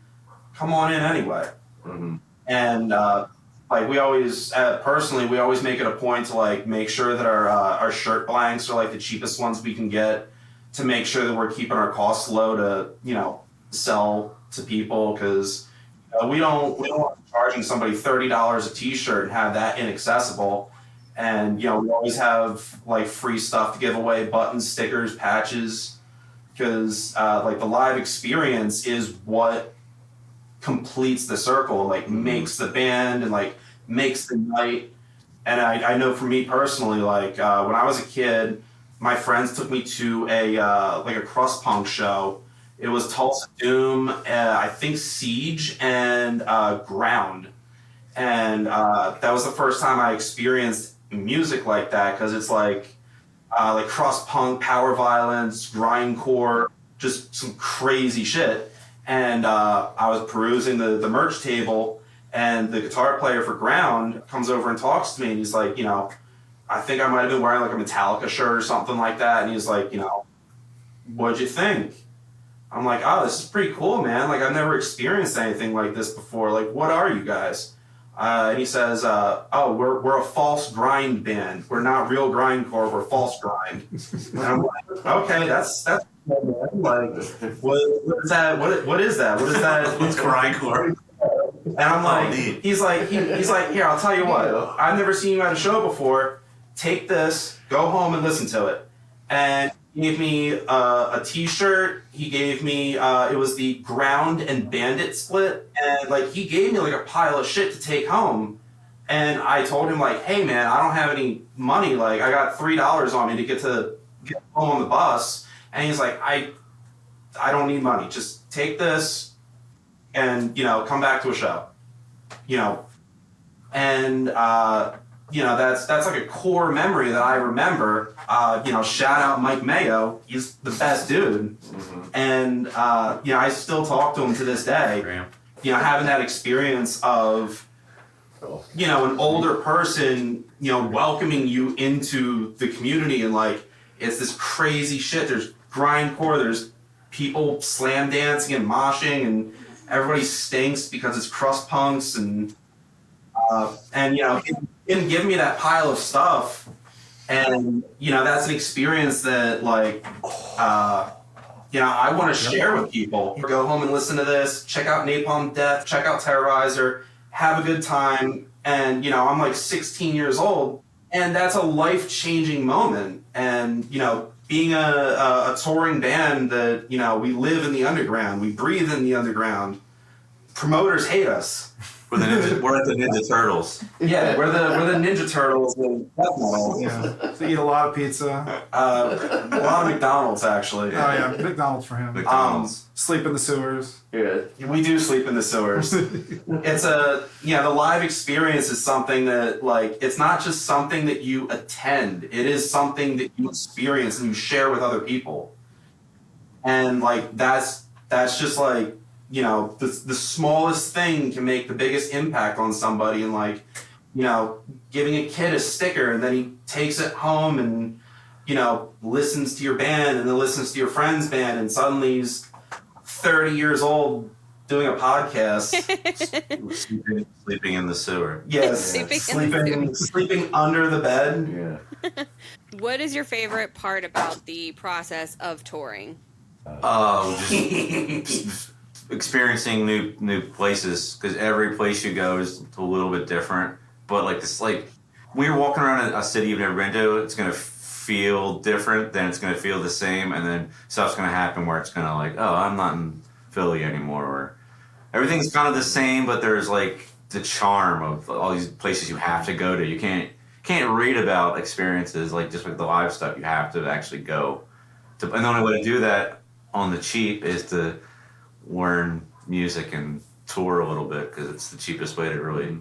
[SPEAKER 2] come on in anyway.
[SPEAKER 5] Mm-hmm.
[SPEAKER 2] And like we always, personally, we always make it a point to like make sure that our shirt blanks are like the cheapest ones we can get, to make sure that we're keeping our costs low to sell to people, because we don't want to be charging somebody $30 a t-shirt and have that inaccessible. And we always have like free stuff to give away, buttons, stickers, patches, because like the live experience is what completes the circle, like makes the band and like makes the night. And I know for me personally, like when I was a kid, my friends took me to a crust punk show. It was Tulsa Doom, I think Siege, and Ground. And that was the first time I experienced music like that, because it's like crust punk, power violence, grindcore, just some crazy shit. And I was perusing the merch table, and the guitar player for Ground comes over and talks to me, and he's like, I think I might have been wearing like a Metallica shirt or something like that. And he's like, what'd you think? I'm like, oh, this is pretty cool, man. Like, I've never experienced anything like this before. Like, what are you guys? And he says, oh, we're a false grind band. We're not real grindcore, we're false grind. And I'm like, okay, that's cool, man. Like, what is that? What is that? What is that?
[SPEAKER 3] What's grindcore?
[SPEAKER 2] And I'm like, he's like, here, I'll tell you what. I've never seen you at a show before. Take this, go home and listen to it. And He gave me a T-shirt. He gave me it was the Ground and Bandit split, and like he gave me like a pile of shit to take home. And I told him like, hey man, I don't have any money. Like I got $3 on me to get home on the bus. And he's like, I don't need money. Just take this, and come back to a show. And that's like a core memory that I remember. Shout out Mike Mayo. He's the best dude. Mm-hmm. And I still talk to him to this day. Having that experience of an older person welcoming you into the community, and like it's this crazy shit. There's grindcore. There's people slam dancing and moshing, and everybody stinks because it's crust punks and him giving me that pile of stuff, and that's an experience that like I want to share with people. Go home and listen to this, check out Napalm Death, check out Terrorizer, have a good time. And I'm like 16 years old, and that's a life-changing moment. And being a touring band that we live in the underground, we breathe in the underground. Promoters hate us.
[SPEAKER 3] We're like the Ninja Turtles.
[SPEAKER 2] Yeah, we're the Ninja Turtles in death metal.
[SPEAKER 4] Yeah. So eat a lot of pizza.
[SPEAKER 2] A lot of McDonald's, actually.
[SPEAKER 4] Oh yeah, McDonald's for him.
[SPEAKER 3] McDonald's.
[SPEAKER 4] Sleep in the sewers.
[SPEAKER 5] Yeah.
[SPEAKER 2] We do sleep in the sewers. It's the live experience is something that like it's not just something that you attend. It is something that you experience and you share with other people. And like that's just like the smallest thing can make the biggest impact on somebody, and like, giving a kid a sticker and then he takes it home and, listens to your band and then listens to your friend's band, and suddenly he's 30 years old doing a podcast.
[SPEAKER 3] Sleeping in the sewer.
[SPEAKER 2] Yes. Sleeping under the bed.
[SPEAKER 5] Yeah.
[SPEAKER 1] What is your favorite part about the process of touring?
[SPEAKER 3] Just experiencing new places, because every place you go is a little bit different. But like when you're walking around a city you've never been to, it's gonna feel different, then it's gonna feel the same, and then stuff's gonna happen where it's gonna like, oh, I'm not in Philly anymore, or everything's kind of the same, but there's like the charm of all these places you have to go to. You can't read about experiences like just with the live stuff. You have to actually go to, and the only way to do that on the cheap is to learn music and tour a little bit, because it's the cheapest way to really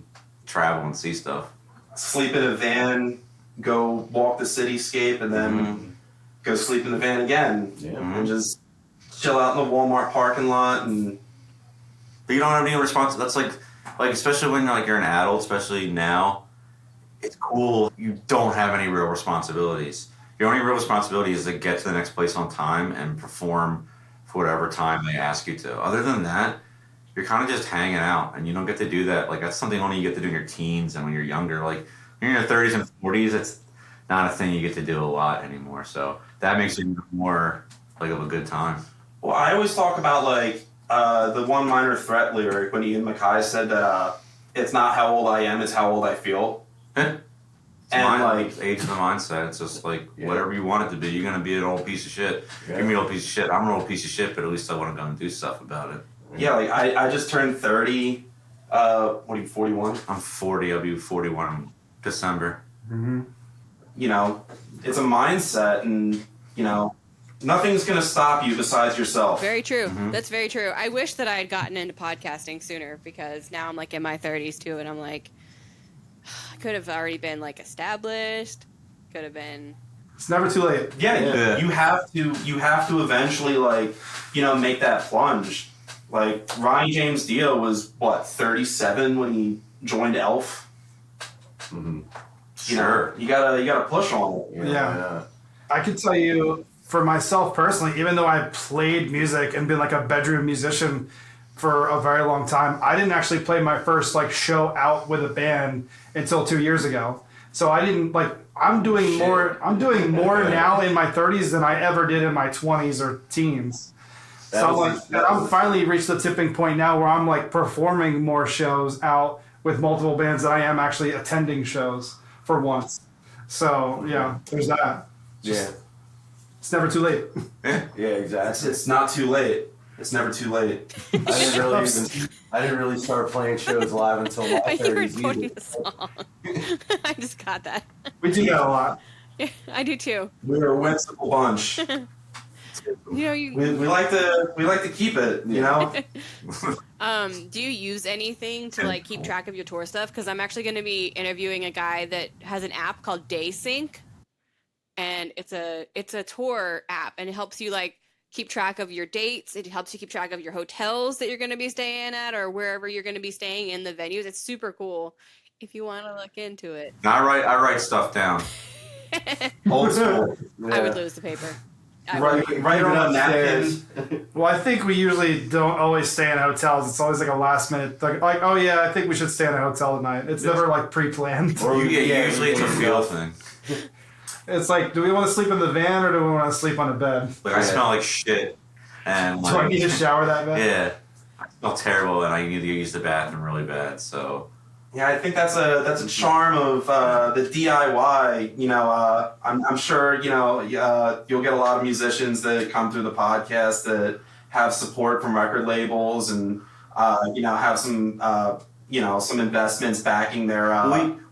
[SPEAKER 3] travel and see stuff.
[SPEAKER 2] Sleep in a van, go walk the cityscape, and then go sleep in the van again.
[SPEAKER 5] Yeah.
[SPEAKER 2] And just chill out in the Walmart parking lot. And
[SPEAKER 3] but you don't have any responsibility. That's like especially when you're an adult, especially now, it's cool. You don't have any real responsibilities. Your only real responsibility is to get to the next place on time and perform for whatever time they ask you to. Other than that, you're kind of just hanging out, and you don't get to do that. Like, that's something only you get to do in your teens and when you're younger. Like, when you're in your 30s and 40s, it's not a thing you get to do a lot anymore. So that makes it more like of a good time.
[SPEAKER 2] well, I always talk about like the One Minor Threat lyric when Ian MacKaye said that it's not how old I am, it's how old I feel. And like
[SPEAKER 3] age of the mindset, it's just like whatever you want it to be. You're gonna be an old piece of shit. You're gonna be an old piece of shit. I'm an old piece of shit, but at least I want to go and do stuff about it.
[SPEAKER 2] Yeah, like I just turned 30. What are you, 41?
[SPEAKER 3] I'm 40. I'll be 41 in December.
[SPEAKER 4] Mm-hmm.
[SPEAKER 2] You know, it's a mindset, and you know, nothing's gonna stop you besides yourself.
[SPEAKER 1] Very true.
[SPEAKER 3] Mm-hmm.
[SPEAKER 1] That's very true. I wish that I had gotten into podcasting sooner, because now I'm like in my 30s too, and I'm like, I could have already been like established. Could have been.
[SPEAKER 4] It's never too late.
[SPEAKER 2] Yeah. You have to eventually, like, you know, make that plunge. Like Ronnie James Dio was what, 37 when he joined Elf.
[SPEAKER 5] Mm-hmm.
[SPEAKER 2] You know, you gotta push on it.
[SPEAKER 4] Yeah. I can tell you, for myself personally, even though I played music and been like a bedroom musician for a very long time, I didn't actually play my first like show out with a band until 2 years ago. So I didn't like. I'm doing more now in my 30s than I ever did in my 20s or teens. I'm finally reached the tipping point now where I'm like performing more shows out with multiple bands than I am actually attending shows for once. So yeah, there's that. It's never too late.
[SPEAKER 5] Yeah, exactly.
[SPEAKER 2] It's not too late. It's never too late.
[SPEAKER 5] I didn't really start playing shows live until my
[SPEAKER 1] You're
[SPEAKER 5] 30s
[SPEAKER 1] recording
[SPEAKER 5] either.
[SPEAKER 1] the song. I just got that.
[SPEAKER 4] We do that a lot.
[SPEAKER 1] Yeah, I do too.
[SPEAKER 2] We're a whimsical bunch.
[SPEAKER 1] You know, you.
[SPEAKER 2] We like to keep it. You know.
[SPEAKER 1] Do you use anything to like keep track of your tour stuff? Because I'm actually going to be interviewing a guy that has an app called DaySync, and it's a tour app, and it helps you like keep track of your dates. It helps you keep track of your hotels that you're going to be staying at or wherever you're going to be staying in the venues. It's super cool if you want to look into it.
[SPEAKER 3] I write stuff down.
[SPEAKER 2] Old school.
[SPEAKER 1] I would lose the paper.
[SPEAKER 2] Right on a napkin.
[SPEAKER 4] Well, I think we usually don't always stay in hotels. It's always like a last minute, like oh yeah, I think we should stay in a hotel tonight. It's never like pre-planned.
[SPEAKER 3] Usually it's a feel thing.
[SPEAKER 4] It's like, do we want to sleep in the van or do we want to sleep on a bed?
[SPEAKER 3] Like I smell like shit, and
[SPEAKER 4] Do I need to shower that bad?
[SPEAKER 3] yeah, I smell terrible, and I need to use the bathroom really bad. So
[SPEAKER 2] Yeah, I think that's a charm of the DIY. You know, I'm sure you'll get a lot of musicians that come through the podcast that have support from record labels and have some some investments backing their.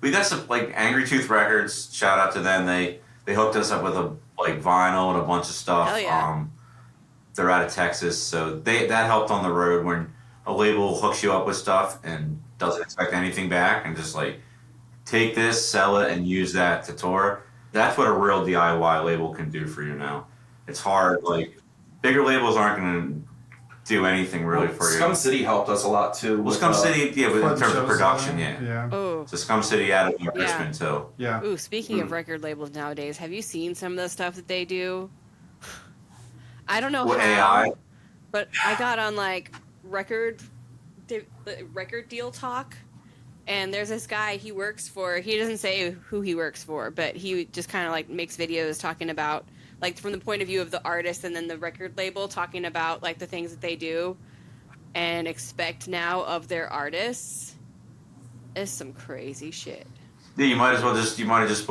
[SPEAKER 3] we got some like Angry Tooth Records. Shout out to them. They hooked us up with a like vinyl and a bunch of stuff.
[SPEAKER 1] Hell yeah.
[SPEAKER 3] They're out of Texas, so that helped on the road when a label hooks you up with stuff and doesn't expect anything back and just like take this, sell it, and use that to tour. That's what a real DIY label can do for you now. It's hard. Like bigger labels aren't going to do anything really for you.
[SPEAKER 2] Scum City helped us a lot too.
[SPEAKER 3] Well, Scum City, yeah, in terms of production,
[SPEAKER 4] Yeah.
[SPEAKER 1] Oh.
[SPEAKER 3] So Scum City added more Richmond too.
[SPEAKER 4] Yeah.
[SPEAKER 1] Ooh, speaking of record labels nowadays, have you seen some of the stuff that they do? I don't know
[SPEAKER 3] What,
[SPEAKER 1] how,
[SPEAKER 3] AI?
[SPEAKER 1] but I got on like record deal talk, and there's this guy he doesn't say who he works for, but he just kind of like makes videos talking about like from the point of view of the artist and then the record label talking about like the things that they do and expect now of their artists is some crazy shit.
[SPEAKER 3] Yeah, you might have just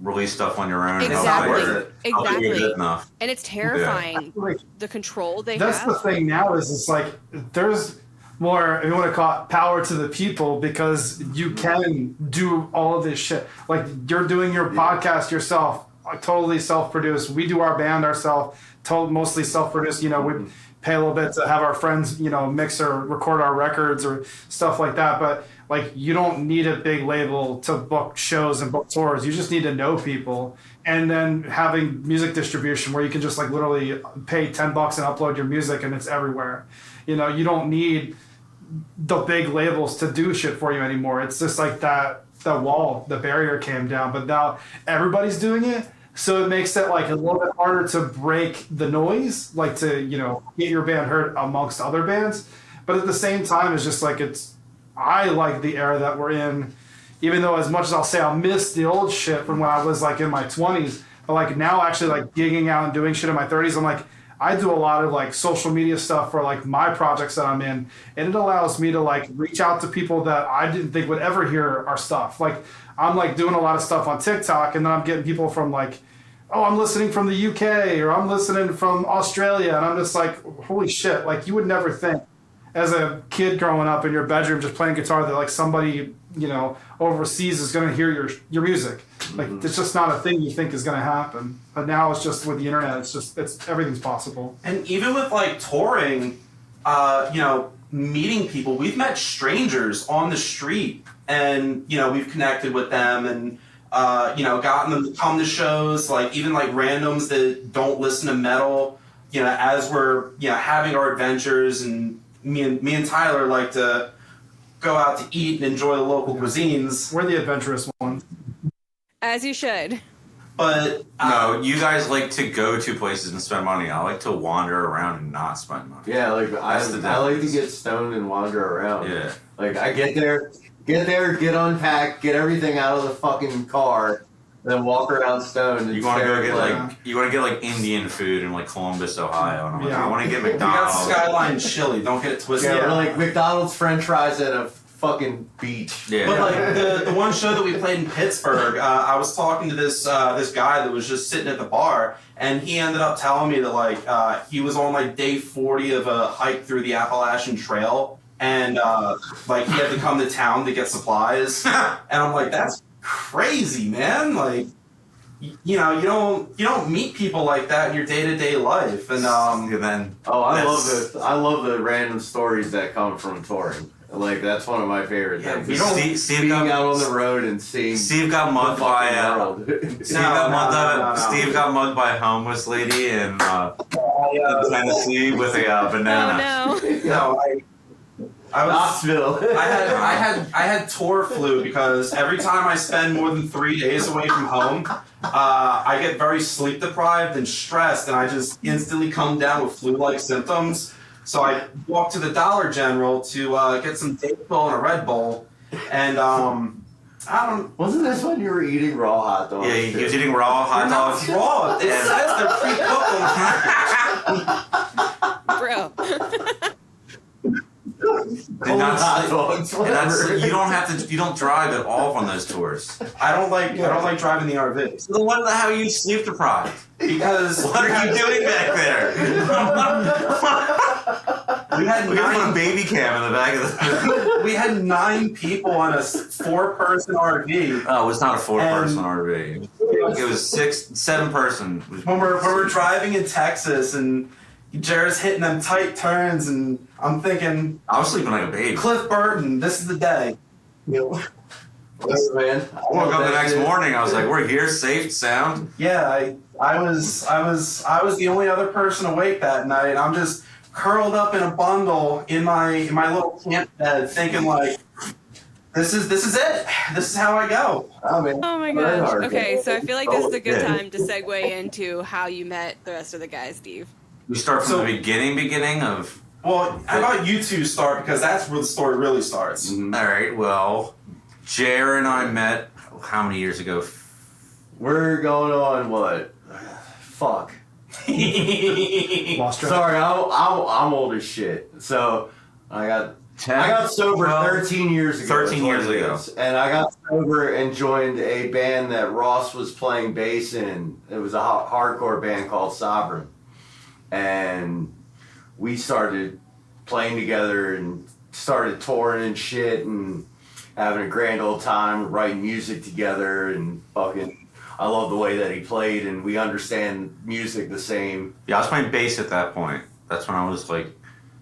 [SPEAKER 3] release stuff on your own.
[SPEAKER 1] Exactly.
[SPEAKER 3] Exactly. Good enough.
[SPEAKER 1] And it's terrifying the control they
[SPEAKER 4] That's
[SPEAKER 1] have.
[SPEAKER 4] the thing now is it's like there's more, if you want to call it, power to the people because you can do all of this shit. Like you're doing your podcast yourself, totally self-produced. We do our band ourselves, mostly self-produced. You know, we pay a little bit to have our friends, mix or record our records or stuff like that. But like you don't need a big label to book shows and book tours. You just need to know people. And then having music distribution where you can just like literally pay $10 and upload your music and it's everywhere. You don't need the big labels to do shit for you anymore. It's just like the barrier came down, but now everybody's doing it. So it makes it like a little bit harder to break the noise, like to, get your band heard amongst other bands. But at the same time, it's just like I like the era that we're in, even though as much as I'll say I'll miss the old shit from when I was like in my 20s, but like now actually like gigging out and doing shit in my 30s, I'm like, I do a lot of like social media stuff for like my projects that I'm in, and it allows me to like reach out to people that I didn't think would ever hear our stuff. Like I'm like doing a lot of stuff on TikTok, and then I'm getting people from like, oh, I'm listening from the UK or I'm listening from Australia, and I'm just like, holy shit! Like you would never think as a kid growing up in your bedroom just playing guitar that like somebody overseas is going to hear your music. Like it's just not a thing you think is going to happen. But now it's just with the internet, it's everything's possible.
[SPEAKER 2] And even with like touring, meeting people, we've met strangers on the street, and we've connected with them, and gotten them to come to shows. Like even like randoms that don't listen to metal, as we're having our adventures, and me and Tyler like to go out to eat and enjoy the local cuisines.
[SPEAKER 4] We're the adventurous ones.
[SPEAKER 1] As you should.
[SPEAKER 2] But
[SPEAKER 3] no, you guys like to go to places and spend money. I like to wander around and not spend money.
[SPEAKER 5] Yeah, like I like to get stoned and wander around.
[SPEAKER 3] Yeah.
[SPEAKER 5] Like I get there, get unpacked, get everything out of the fucking car, then walk around stoned. And
[SPEAKER 3] you want to go get like Indian food in like Columbus, Ohio. And I'm like,
[SPEAKER 4] Yeah.
[SPEAKER 3] I want to get
[SPEAKER 2] we got
[SPEAKER 3] McDonald's.
[SPEAKER 2] Skyline chili. Don't get it twisted.
[SPEAKER 5] Yeah, or like McDonald's French fries at a fucking beach.
[SPEAKER 3] Yeah.
[SPEAKER 2] But like the one show that we played in Pittsburgh, I was talking to this this guy that was just sitting at the bar, and he ended up telling me that like he was on like day 40 of a hike through the Appalachian Trail, and like he had to come to town to get supplies, and I'm like, that's crazy, man. Like, you know, you don't meet people like that in your day-to-day life, and
[SPEAKER 3] then
[SPEAKER 5] I love the random stories that come from touring. Like, that's one of my favorite things.
[SPEAKER 2] we don't
[SPEAKER 3] Steve
[SPEAKER 5] being
[SPEAKER 3] got,
[SPEAKER 5] out on the road and seeing
[SPEAKER 3] Steve got mugged by Steve got mugged by a homeless lady in Tennessee with a banana.
[SPEAKER 1] Oh no.
[SPEAKER 2] no, I was
[SPEAKER 5] Knoxville.
[SPEAKER 2] I had tour flu because every time I spend more than 3 days away from home, I get very sleep deprived and stressed, and I just instantly come down with flu-like symptoms. So I walked to the Dollar General to get some Dayquil and a Red Bull, and I don't.
[SPEAKER 5] Wasn't this when you were eating raw hot dogs?
[SPEAKER 3] Yeah, he was eating raw hot dogs.
[SPEAKER 2] Not raw. It says they're pre-cooked on the package.
[SPEAKER 1] Bro.
[SPEAKER 3] Did not
[SPEAKER 5] hot
[SPEAKER 3] sleep.
[SPEAKER 5] dogs,
[SPEAKER 3] And that's,
[SPEAKER 5] whatever.
[SPEAKER 3] you don't drive at all on those tours.
[SPEAKER 2] I don't like driving the RV
[SPEAKER 3] So then what the hell are you sleep deprived?
[SPEAKER 2] because
[SPEAKER 3] What are you doing back there?
[SPEAKER 2] we had
[SPEAKER 3] We gotta put a
[SPEAKER 2] 9
[SPEAKER 3] baby cam in the back of the.
[SPEAKER 2] we had 9 people on a 4-person RV.
[SPEAKER 3] Oh, it was not a 4-person RV. It was 7-person.
[SPEAKER 2] When we're driving in Texas and Jared's hitting them tight turns, and I'm thinking,
[SPEAKER 3] I was sleeping like a baby.
[SPEAKER 2] Cliff Burton, this is the day.
[SPEAKER 5] Listen, man.
[SPEAKER 3] I woke up the next morning. I was like, "We're here, safe, sound."
[SPEAKER 2] Yeah, I was the only other person awake that night. I'm just curled up in a bundle in my little camp bed, thinking like, this is it. This is how I go.
[SPEAKER 5] Oh, man.
[SPEAKER 1] Oh my
[SPEAKER 5] Very
[SPEAKER 1] gosh.
[SPEAKER 5] hard.
[SPEAKER 1] Okay, so I feel like this is a good
[SPEAKER 3] Yeah.
[SPEAKER 1] time to segue into how you met the rest of the guys, Steve.
[SPEAKER 3] We start from
[SPEAKER 2] So-
[SPEAKER 3] the beginning of.
[SPEAKER 2] Well, how about you two start, because that's where the story really starts.
[SPEAKER 5] Mhm.
[SPEAKER 3] All right. Well, Jer and I met how many years ago?
[SPEAKER 5] We're going on what? Fuck.
[SPEAKER 4] Lost track.
[SPEAKER 5] Sorry, I'm old as shit. So I got sober
[SPEAKER 3] 12,
[SPEAKER 5] 13 years ago.
[SPEAKER 3] 13
[SPEAKER 5] is what
[SPEAKER 3] years
[SPEAKER 5] it
[SPEAKER 3] ago.
[SPEAKER 5] is. And I got sober and joined a band that Ross was playing bass in. It was a hardcore band called Sovereign. And we started playing together and started touring and shit and having a grand old time, writing music together, and fucking, I love the way that he played, and we understand music the same.
[SPEAKER 3] Yeah, I was playing bass at that point. That's when I was like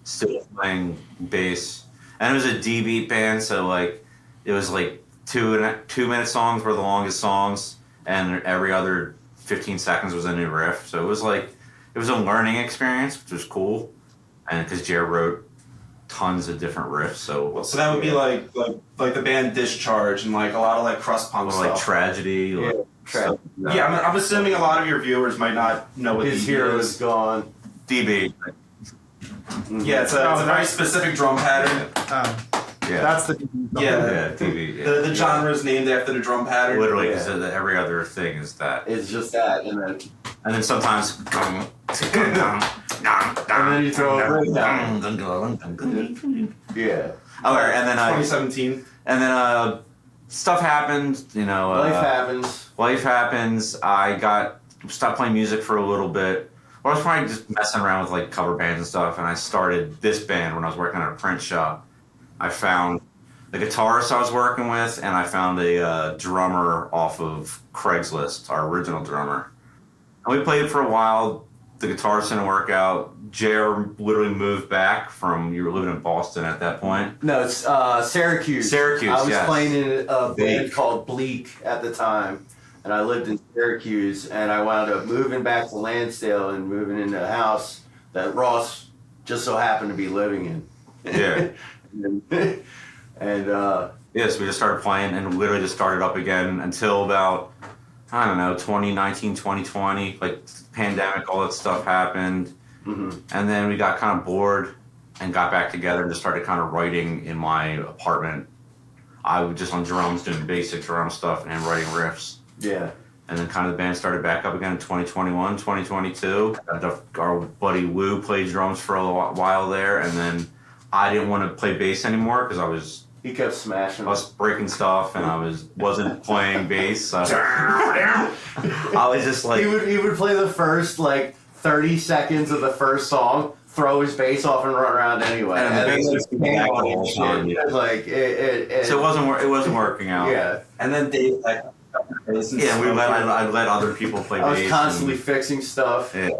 [SPEAKER 3] still playing bass, and it was a D-beat band, so like it was like 2-minute songs were the longest songs, and every other 15 seconds was a new riff. So it was a learning experience, which was cool, and because Jer wrote tons of different riffs, so
[SPEAKER 2] So that would be like the band Discharge and like a lot of like crust punk
[SPEAKER 3] like
[SPEAKER 2] stuff.
[SPEAKER 3] tragedy. Like, stuff like that.
[SPEAKER 2] Yeah, I'm assuming a lot of your viewers might not know what
[SPEAKER 5] His
[SPEAKER 2] DB
[SPEAKER 5] hero
[SPEAKER 2] is.
[SPEAKER 5] is gone.
[SPEAKER 3] DB.
[SPEAKER 2] Yeah, it's a very specific drum pattern.
[SPEAKER 3] Yeah,
[SPEAKER 4] That's the
[SPEAKER 2] Yeah.
[SPEAKER 3] yeah, DB. Yeah.
[SPEAKER 2] The genre is named after the drum pattern.
[SPEAKER 3] Literally,
[SPEAKER 5] Yeah.
[SPEAKER 3] 'cause every other thing is that.
[SPEAKER 5] It's just that, and
[SPEAKER 3] And then sometimes.
[SPEAKER 5] then you throw a breakdown. Yeah.
[SPEAKER 3] Oh, and then
[SPEAKER 2] 2017.
[SPEAKER 3] stuff happened. You know,
[SPEAKER 5] Life happens.
[SPEAKER 3] Life happens. I stopped playing music for a little bit. Or I was probably just messing around with like cover bands and stuff, and I started this band when I was working at a print shop. I found the guitarist I was working with, and I found a drummer off of Craigslist, our original drummer. And we played for a while. The guitarist didn't work out. Jer literally moved back you were living in Boston at that point.
[SPEAKER 5] No, it's Syracuse.
[SPEAKER 3] Syracuse,
[SPEAKER 5] I was
[SPEAKER 3] yes.
[SPEAKER 5] playing in a band
[SPEAKER 3] Bleak.
[SPEAKER 5] called Bleak at the time, and I lived in Syracuse, and I wound up moving back to Lansdale and moving into a house that Ross just so happened to be living in.
[SPEAKER 3] Yeah.
[SPEAKER 5] and
[SPEAKER 3] Yes, we just started playing and literally just started up again until about, I don't know, 2019, 2020. Like, pandemic, all that stuff happened.
[SPEAKER 5] mhm.
[SPEAKER 3] And then we got kind of bored and got back together and just started kind of writing in my apartment. I was just on drums, doing basic drum stuff and writing riffs.
[SPEAKER 5] yeah.
[SPEAKER 3] And then kind of the band started back up again in 2021, 2022. Our buddy Wu played drums for a while there. And then I didn't want to play bass anymore because I was
[SPEAKER 5] He kept smashing.
[SPEAKER 3] I was breaking stuff and I wasn't playing bass. So I was just like,
[SPEAKER 5] He would play the first like 30 seconds of the first song, throw his bass off and run around anyway.
[SPEAKER 3] And the bass
[SPEAKER 5] then
[SPEAKER 3] was back the whole time, yeah.
[SPEAKER 5] Like it
[SPEAKER 3] so it wasn't working out.
[SPEAKER 5] yeah.
[SPEAKER 2] And then Dave, like,
[SPEAKER 3] I'd let other people play
[SPEAKER 5] I
[SPEAKER 3] bass.
[SPEAKER 5] was constantly fixing stuff.
[SPEAKER 3] Yeah.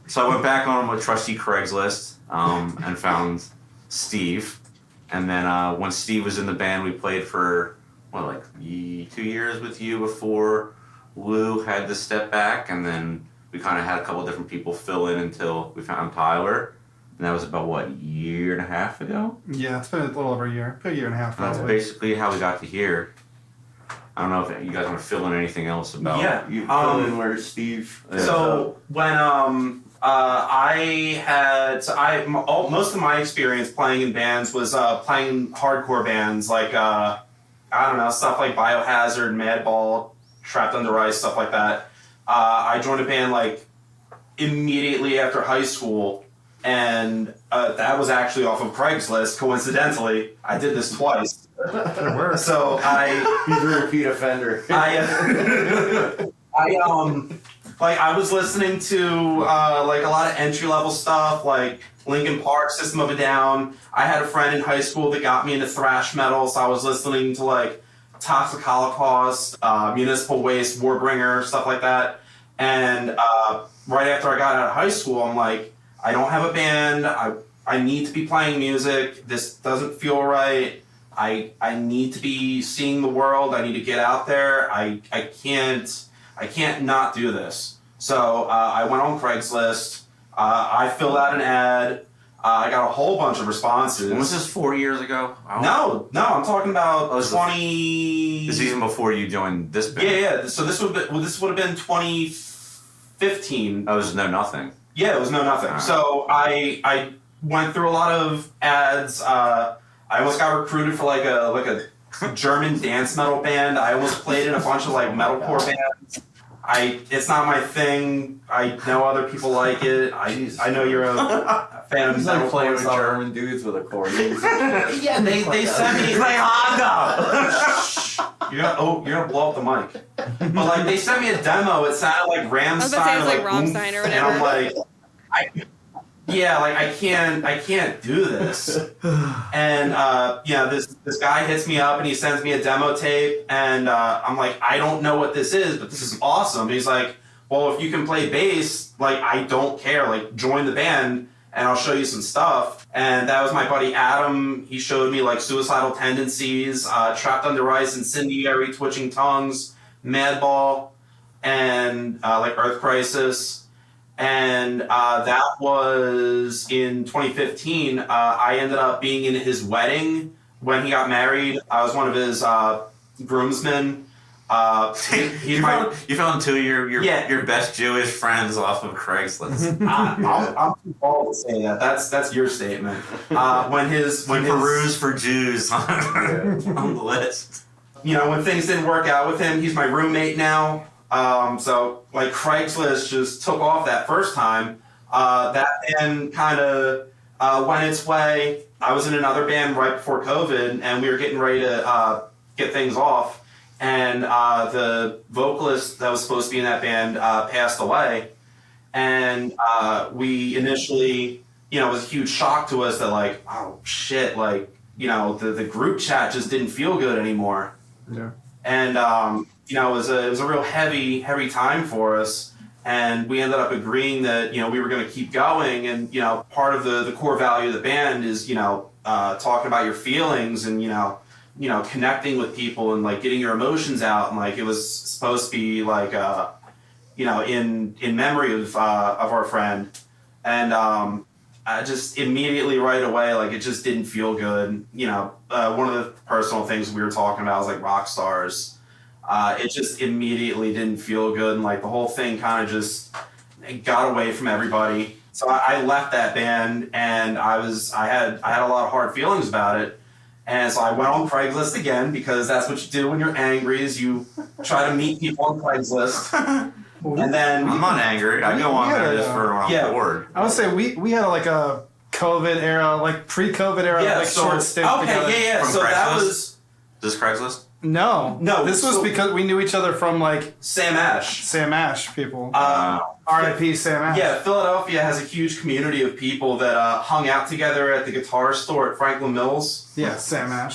[SPEAKER 3] So I went back on my trusty Craigslist and found Steve. And then when Steve was in the band, we played for, 2 years with you before Lou had to step back. And then we kind of had a couple different people fill in until we found Tyler. And that was about, a year and a half ago?
[SPEAKER 4] Yeah, it's been a little over a year. A year and a half,
[SPEAKER 3] That's
[SPEAKER 4] probably.
[SPEAKER 3] basically how we got to here. I don't know if you guys want to fill in anything else about
[SPEAKER 2] Yeah.
[SPEAKER 5] You fill in where Steve.
[SPEAKER 2] So when most of my experience playing in bands was playing hardcore bands like stuff like Biohazard, Madball, Trapped Under Ice, stuff like that. I joined a band like immediately after high school, and that was actually off of Craigslist. Coincidentally, I did this twice. So
[SPEAKER 5] He's a repeat offender.
[SPEAKER 2] I was listening to like a lot of entry level stuff, like Linkin Park, System of a Down. I had a friend in high school that got me into thrash metal, so I was listening to like Toxic Holocaust, Municipal Waste, Warbringer, stuff like that. And right after I got out of high school, I'm like, I don't have a band. I need to be playing music. This doesn't feel right. I need to be seeing the world. I need to get out there. I can't not do this. So I went on Craigslist. I filled out an ad. I got a whole bunch of responses.
[SPEAKER 3] Was this 4 years ago?
[SPEAKER 2] No, I'm talking about 20.
[SPEAKER 3] The season before you joined this band.
[SPEAKER 2] Yeah. So this would have been 2015.
[SPEAKER 3] Oh, it was nothing.
[SPEAKER 2] Yeah, it was nothing.
[SPEAKER 3] Right.
[SPEAKER 2] So I went through a lot of ads. I almost got recruited for like a German dance metal band. I almost played in a bunch of like metalcore bands. It's not my thing. I know other people like it. I know you're a fan of
[SPEAKER 5] He's like playing
[SPEAKER 2] metalcore
[SPEAKER 5] with
[SPEAKER 2] stuff.
[SPEAKER 5] German dudes with accordions.
[SPEAKER 2] Yeah, they sent me
[SPEAKER 3] Like
[SPEAKER 2] You're gonna blow up the mic. But like they sent me a demo. It sounded like Rammstein.
[SPEAKER 1] I was about to say it was like
[SPEAKER 2] oomph,
[SPEAKER 1] Rammstein or whatever.
[SPEAKER 2] And I'm like, I can't do this. And this guy hits me up and he sends me a demo tape, and I'm like, I don't know what this is, but this is awesome. And he's like, well, if you can play bass, like I don't care, like join the band and I'll show you some stuff. And that was my buddy Adam. He showed me like Suicidal Tendencies, Trapped Under Ice, Incendiary Twitching Tongues, Madball, and like Earth Crisis. And that was in 2015. I ended up being in his wedding when he got married. I was one of his groomsmen.
[SPEAKER 3] you found two of your best Jewish friends off of Craigslist.
[SPEAKER 2] I'm too bald to say that. That's your statement. When
[SPEAKER 3] peruse for Jews on the list.
[SPEAKER 2] When things didn't work out with him, he's my roommate now. So like Craigslist just took off that first time. That band kind of went its way. I was in another band right before COVID, and we were getting ready to get things off. And the vocalist that was supposed to be in that band passed away. And we initially, it was a huge shock to us that like, oh shit, like, the group chat just didn't feel good anymore.
[SPEAKER 4] Yeah.
[SPEAKER 2] And it was a real heavy time for us, and we ended up agreeing that we were going to keep going. And part of the core value of the band is talking about your feelings and connecting with people and like getting your emotions out. And like it was supposed to be like in memory of our friend. And I just immediately right away, like it just didn't feel good. One of the personal things we were talking about was like rock stars. It just immediately didn't feel good, and like the whole thing kind of just got away from everybody. So I left that band, and I had a lot of hard feelings about it. And so I went on Craigslist again, because that's what you do when you're angry, is you try to meet people on Craigslist. And then
[SPEAKER 3] I'm not angry. I go on there just for
[SPEAKER 2] yeah.
[SPEAKER 3] bored.
[SPEAKER 4] I would say we had like a COVID era, like pre-COVID era, like short stint together.
[SPEAKER 3] From
[SPEAKER 2] So
[SPEAKER 3] Craigslist?
[SPEAKER 2] that was
[SPEAKER 3] This Craigslist?
[SPEAKER 4] No, this was because we knew each other from like
[SPEAKER 2] Sam Ash
[SPEAKER 4] people.
[SPEAKER 2] R.I.P.
[SPEAKER 4] Sam Ash.
[SPEAKER 2] Yeah, Philadelphia has a huge community of people that hung out together at the guitar store at Franklin Mills.
[SPEAKER 4] Yeah, Sam Ash.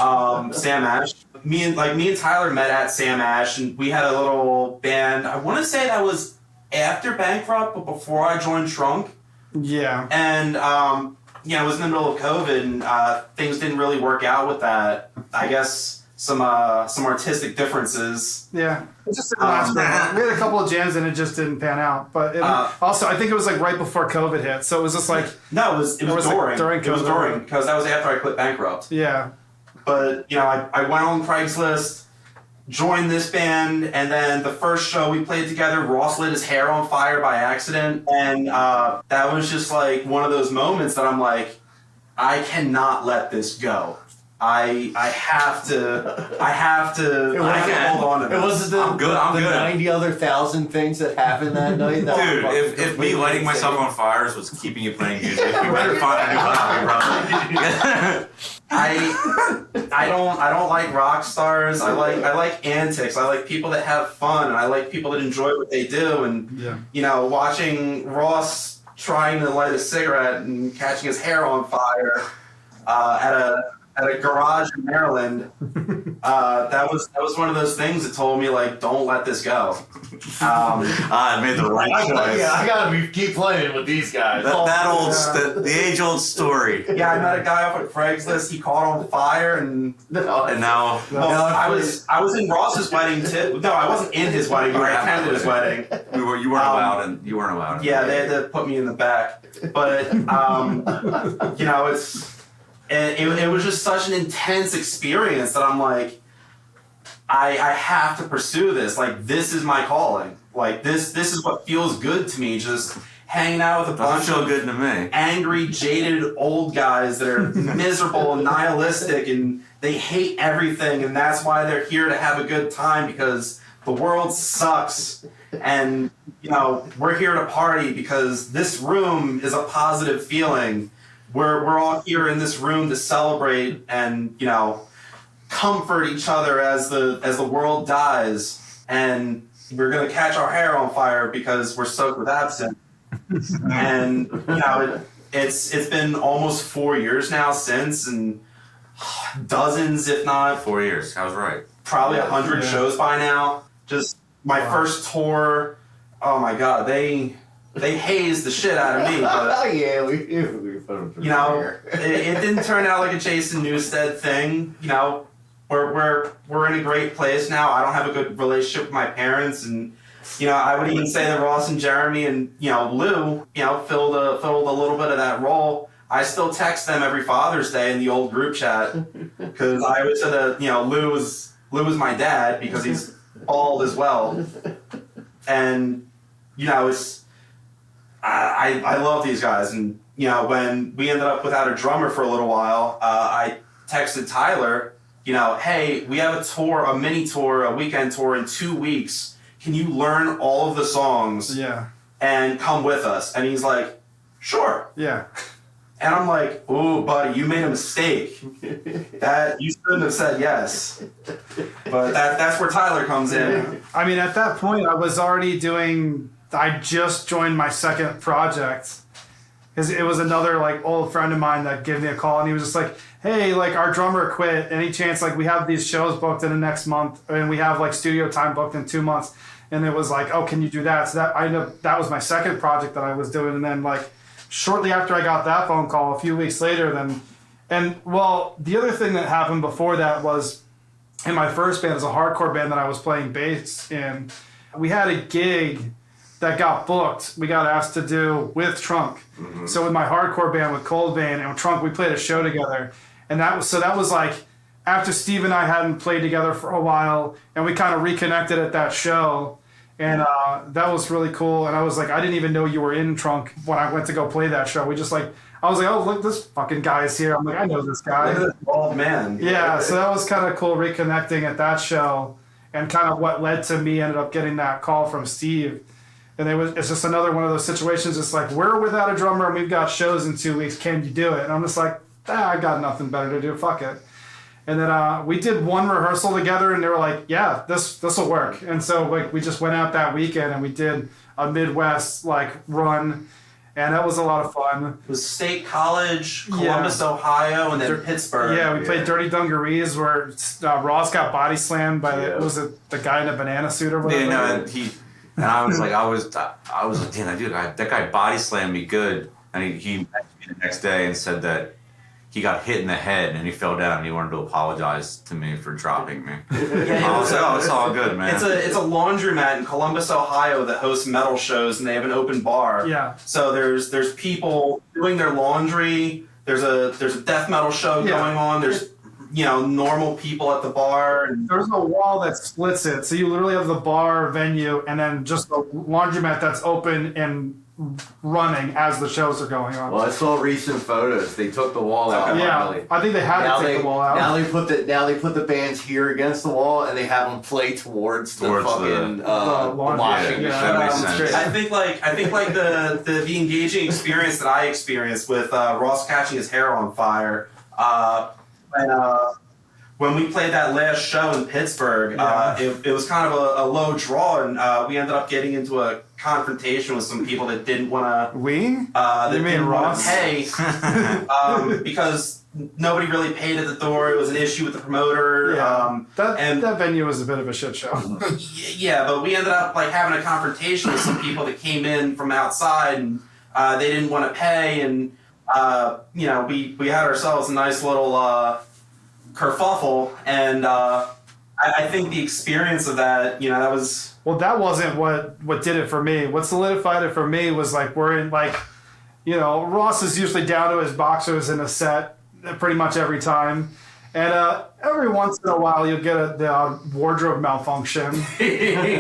[SPEAKER 2] Sam Ash. Me and Tyler met at Sam Ash, and we had a little band. I want to say that was after Bankrupt, but before I joined Trunk.
[SPEAKER 4] Yeah.
[SPEAKER 2] And it was in the middle of COVID, and things didn't really work out with that. I guess some artistic differences.
[SPEAKER 4] Yeah. It just didn't last very long. We had a couple of jams and it just didn't pan out. But also, I think it was like right before COVID hit, so it was just like
[SPEAKER 2] no, it was during.
[SPEAKER 4] Like during COVID.
[SPEAKER 2] It was during because that was after I quit Bankrupt.
[SPEAKER 4] Yeah.
[SPEAKER 2] But I went on Craigslist, joined this band, and then the first show we played together, Ross lit his hair on fire by accident, and that was just like one of those moments that I'm like, I cannot let this go. I have to hold on to this.
[SPEAKER 5] It wasn't the,
[SPEAKER 3] I'm good.
[SPEAKER 5] 90 other thousand things that happened that night.
[SPEAKER 3] Dude, if me lighting myself on fire is what's keeping you playing music, you better find a new hobby, brother.
[SPEAKER 2] I don't like rock stars. I like antics. I like people that have fun, and I like people that enjoy what they do. And watching Ross trying to light a cigarette and catching his hair on fire at a garage in Maryland, that was one of those things that told me like, don't let this go.
[SPEAKER 3] I made the right choice.
[SPEAKER 5] Yeah, I gotta keep playing with these guys.
[SPEAKER 3] The age-old story.
[SPEAKER 2] Yeah, I met a guy off of Craigslist. He caught on fire, and
[SPEAKER 3] now
[SPEAKER 2] I was in Ross's wedding too. No, I wasn't in his wedding. But I attended his wedding.
[SPEAKER 3] You weren't allowed, and you weren't allowed.
[SPEAKER 2] Yeah, they had to put me in the back, but it was just such an intense experience that I'm like, I have to pursue this. Like, this is my calling. Like, this is what feels good to me. Just hanging out with a bunch
[SPEAKER 3] feel
[SPEAKER 2] of
[SPEAKER 3] good to me.
[SPEAKER 2] Angry, jaded old guys that are miserable and nihilistic, and they hate everything, and that's why they're here to have a good time, because the world sucks. And, we're here to party because this room is a positive feeling. We're all here in this room to celebrate and, comfort each other as the world dies, and we're gonna catch our hair on fire because we're soaked with absinthe. And it's been almost 4 years now since, and dozens, if not
[SPEAKER 3] 4 years. I was right.
[SPEAKER 2] probably 100 shows by now. Just my first tour. Oh my God, they hazed the shit out of me. But
[SPEAKER 5] yeah, we put them through
[SPEAKER 2] it didn't turn out like a Jason Newsted thing. We're in a great place now. I don't have a good relationship with my parents, and I would even say that Ross and Jeremy and Lou filled a little bit of that role. I still text them every Father's Day in the old group chat because I always said that Lou was my dad because he's bald as well, and it's I love these guys. And when we ended up without a drummer for a little while, I texted Tyler, hey, we have a mini tour, a weekend tour in 2 weeks. Can you learn all of the songs?
[SPEAKER 4] Yeah.
[SPEAKER 2] And come with us? And he's like, sure.
[SPEAKER 4] Yeah.
[SPEAKER 2] And I'm like, ooh, buddy, you made a mistake. That you shouldn't have said yes. But that's where Tyler comes in.
[SPEAKER 4] I mean, at that point, I just joined my second project. Because it was another like old friend of mine that gave me a call, and he was just like, hey, like our drummer quit. Any chance like we have these shows booked in the next month, and we have like studio time booked in 2 months. And it was like, oh, can you do that? So that was my second project that I was doing. And then like shortly after I got that phone call, a few weeks later, the other thing that happened before that was in my first band, as a hardcore band that I was playing bass in, we had a gig that got booked. We got asked to do with Trunk. Mm-hmm. So with my hardcore band with Cold Vein and with Trunk, we played a show together. And that was like after Steve and I hadn't played together for a while, and we kind of reconnected at that show. And that was really cool. And I was like, I didn't even know you were in Trunk when I went to go play that show. I was like, oh, look, this fucking guy is here. I'm like, I know this guy.
[SPEAKER 2] Look at this bald man.
[SPEAKER 4] Yeah, so that was kind of cool reconnecting at that show, and kind of what led to me ended up getting that call from Steve. And it's just another one of those situations. It's like, we're without a drummer and we've got shows in 2 weeks. Can you do it? And I'm just like, I got nothing better to do. Fuck it. And then we did one rehearsal together, and they were like, yeah, this will work. And so like we just went out that weekend and we did a Midwest like run, and that was a lot of fun.
[SPEAKER 2] It was State College, Columbus, Ohio, and then Pittsburgh.
[SPEAKER 4] Yeah, we played Dirty Dungarees, where Ross got body slammed by the guy in a banana suit or whatever.
[SPEAKER 3] Yeah, and I was like, damn, dude, that guy body slammed me good. And he messaged me the next day and said that he got hit in the head and he fell down and he wanted to apologize to me for dropping me. I was like, it's all good, man.
[SPEAKER 2] It's a laundromat in Columbus, Ohio that hosts metal shows, and they have an open bar.
[SPEAKER 4] Yeah.
[SPEAKER 2] So there's people doing their laundry. There's a death metal show going on. There's normal people at the bar. And
[SPEAKER 4] there's a wall that splits it, so you literally have the bar venue and then just a laundromat that's open and running as the shows are going on.
[SPEAKER 5] Well, I saw recent photos. They took the wall out.
[SPEAKER 4] Yeah,
[SPEAKER 5] finally.
[SPEAKER 4] I think they had to take the wall out.
[SPEAKER 5] Now they put the bands here against the wall, and they have them play towards the fucking the washing machine.
[SPEAKER 3] That makes sense.
[SPEAKER 2] I think like the engaging experience that I experienced with Ross catching his hair on fire. When we played that last show in Pittsburgh, it was kind of a low draw, and we ended up getting into a confrontation with some people that didn't want to.
[SPEAKER 4] You mean Ross?
[SPEAKER 2] Pay because nobody really paid at the door. It was an issue with the promoter.
[SPEAKER 4] Yeah. That venue was a bit of a shit show.
[SPEAKER 2] Yeah, but we ended up like having a confrontation with some people that came in from outside, and they didn't want to pay, and we had ourselves a nice little kerfuffle, and I think the experience of that, that was...
[SPEAKER 4] Well, that wasn't what did it for me. What solidified it for me was like we're in like, Ross is usually down to his boxers in a set pretty much every time. And every once in a while you'll get the wardrobe malfunction.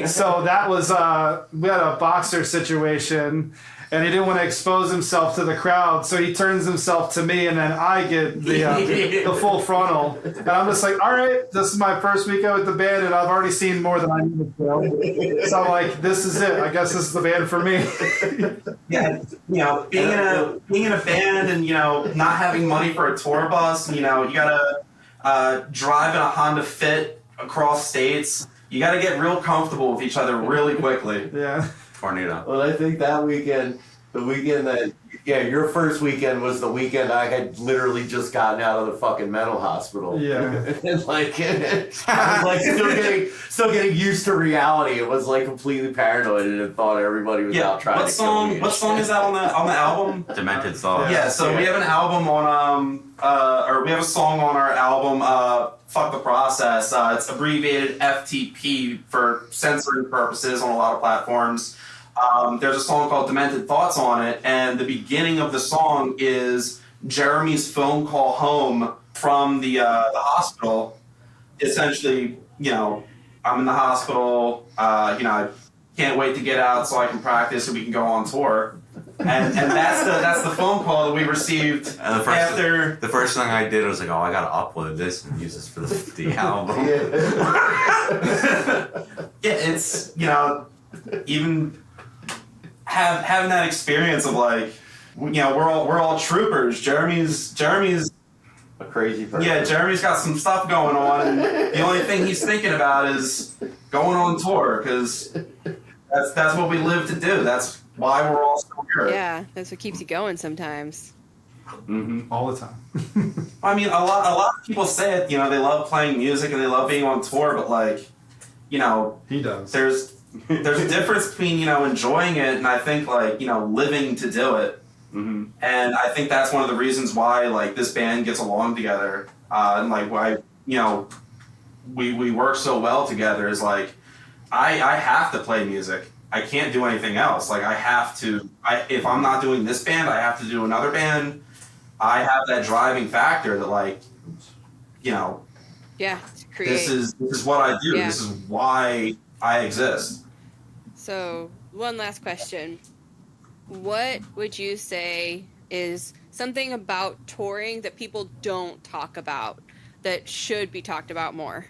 [SPEAKER 4] So that was, we had a boxer situation, and he didn't want to expose himself to the crowd, so he turns himself to me, and then I get the full frontal. And I'm just like, all right, this is my first weekend with the band, and I've already seen more than I needed to. So I'm like, this is it. I guess this is the band for me.
[SPEAKER 2] Yeah, being in a band and, not having money for a tour bus, you gotta drive in a Honda Fit across states. You gotta get real comfortable with each other really quickly.
[SPEAKER 4] Yeah.
[SPEAKER 3] Tornado.
[SPEAKER 5] Well, I think that weekend, your first weekend was the weekend I had literally just gotten out of the fucking mental hospital.
[SPEAKER 4] Yeah.
[SPEAKER 5] And I was like still getting used to reality. It was like completely paranoid and thought everybody was out trying to kill me.
[SPEAKER 2] What song is that on the album?
[SPEAKER 3] Demented Thoughts.
[SPEAKER 2] Yeah, so we have an album on or we have a song on our album, Fuck the Process. It's abbreviated FTP for censoring purposes on a lot of platforms. There's a song called Demented Thoughts on it, and the beginning of the song is Jeremy's phone call home from the hospital. Essentially, I'm in the hospital, I can't wait to get out so I can practice so we can go on tour. And that's the phone call that we received after.
[SPEAKER 3] The first thing I did was like, I gotta upload this and use this for the album.
[SPEAKER 2] Yeah, it's even having that experience of like, we're all troopers. Jeremy's
[SPEAKER 5] a crazy person.
[SPEAKER 2] Yeah, Jeremy's got some stuff going on, and the only thing he's thinking about is going on tour, because that's what we live to do. That's why we're all still here.
[SPEAKER 1] Yeah, that's what keeps you going sometimes.
[SPEAKER 2] Mm-hmm.
[SPEAKER 4] All the time.
[SPEAKER 2] I mean, a lot of people say it. They love playing music and they love being on tour, but like,
[SPEAKER 4] he does.
[SPEAKER 2] There's a difference between enjoying it and I think like living to do it. Mm-hmm. And I think that's one of the reasons why like this band gets along together, and like why we work so well together is like I have to play music. I can't do anything else. Like I have to. If I'm not doing this band, I have to do another band. I have that driving factor that like
[SPEAKER 1] Yeah, to create.
[SPEAKER 2] This is what I do.
[SPEAKER 1] Yeah.
[SPEAKER 2] This is why I exist.
[SPEAKER 1] So one last question. What would you say is something about touring that people don't talk about that should be talked about more?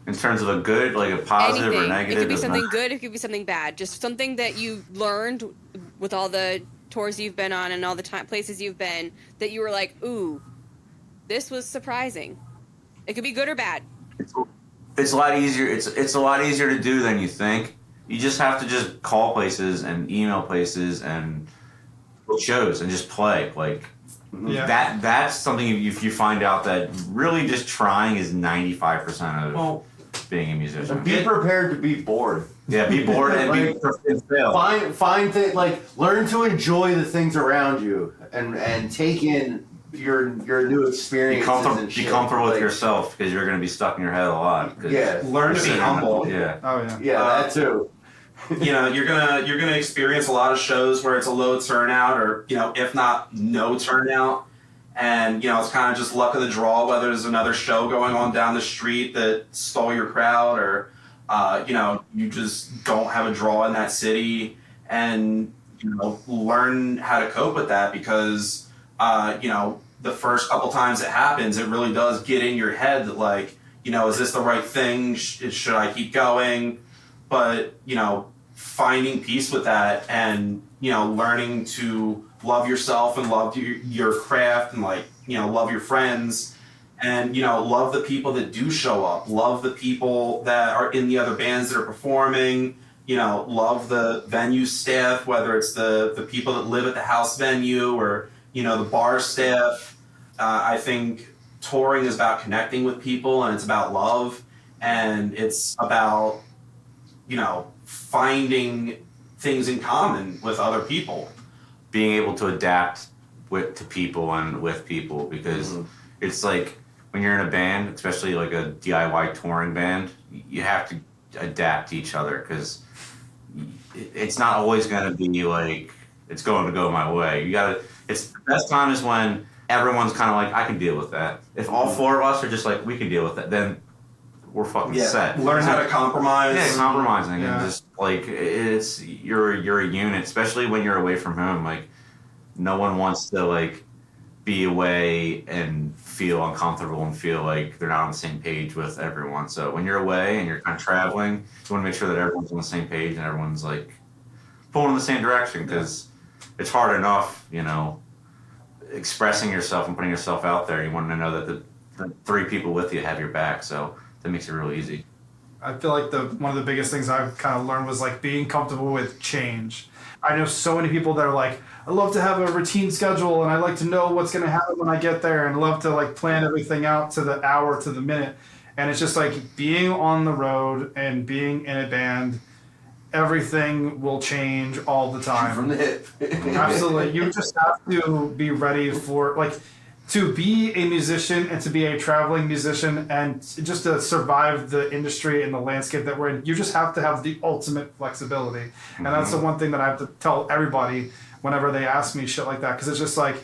[SPEAKER 3] In terms of a good, like a positive
[SPEAKER 1] Anything.
[SPEAKER 3] or negative?
[SPEAKER 1] It could be
[SPEAKER 3] doesn't
[SPEAKER 1] something
[SPEAKER 3] matter.
[SPEAKER 1] good. It could be something bad. Just something that you learned with all the tours you've been on and all the places you've been that you were like, ooh, this was surprising. It could be good or bad.
[SPEAKER 3] It's a lot easier. It's a lot easier to do than you think. You just have to just call places and email places and shows and just play. Like that's something if you find out that really just trying is 95% of being a musician.
[SPEAKER 5] Be prepared to be bored.
[SPEAKER 3] Yeah, be bored and be fail.
[SPEAKER 5] Find things like learn to enjoy the things around you and take in your new experiences.
[SPEAKER 3] Be comfortable with yourself because you're going to be stuck in your head a lot.
[SPEAKER 5] Yeah,
[SPEAKER 2] learn to be humble.
[SPEAKER 3] Yeah.
[SPEAKER 4] Oh yeah.
[SPEAKER 5] Yeah, that too.
[SPEAKER 2] You know, you're gonna experience a lot of shows where it's a low turnout, or if not no turnout, and it's kind of just luck of the draw whether there's another show going on down the street that stole your crowd, or you just don't have a draw in that city, and learn how to cope with that because the first couple times it happens, it really does get in your head that like is this the right thing? Should I keep going? But finding peace with that and learning to love yourself and love your craft and love your friends and love the people that do show up, love the people that are in the other bands that are performing, love the venue staff, whether it's the people that live at the house venue or the bar staff. I think touring is about connecting with people, and it's about love, and it's about finding things in common with other people.
[SPEAKER 3] Being able to adapt to people and with people, because it's like when you're in a band, especially like a DIY touring band, you have to adapt to each other because it's not always going to be like it's going to go my way. It's the best time is when everyone's kind of like, I can deal with that. If all four of us are just like, we can deal with that, then we're fucking set.
[SPEAKER 2] Learn how to compromise.
[SPEAKER 3] Yeah, compromising and just like you're a unit, especially when you're away from home. Like no one wants to like be away and feel uncomfortable and feel like they're not on the same page with everyone. So when you're away and you're kind of traveling, you want to make sure that everyone's on the same page and everyone's like pulling in the same direction because it's hard enough, expressing yourself and putting yourself out there. You want to know that the three people with you have your back. So that makes it real easy.
[SPEAKER 4] I feel like one of the biggest things I've kind of learned was like being comfortable with change. I know so many people that are like, I love to have a routine schedule and I like to know what's going to happen when I get there and love to like plan everything out to the hour, to the minute. And it's just like being on the road and being in a band, everything will change all the time.
[SPEAKER 5] From the hip.
[SPEAKER 4] Absolutely. You just have to be ready for like to be a musician and to be a traveling musician and just to survive the industry and the landscape that we're in. You just have to have the ultimate flexibility. And that's the one thing that I have to tell everybody whenever they ask me shit like that. Because it's just like,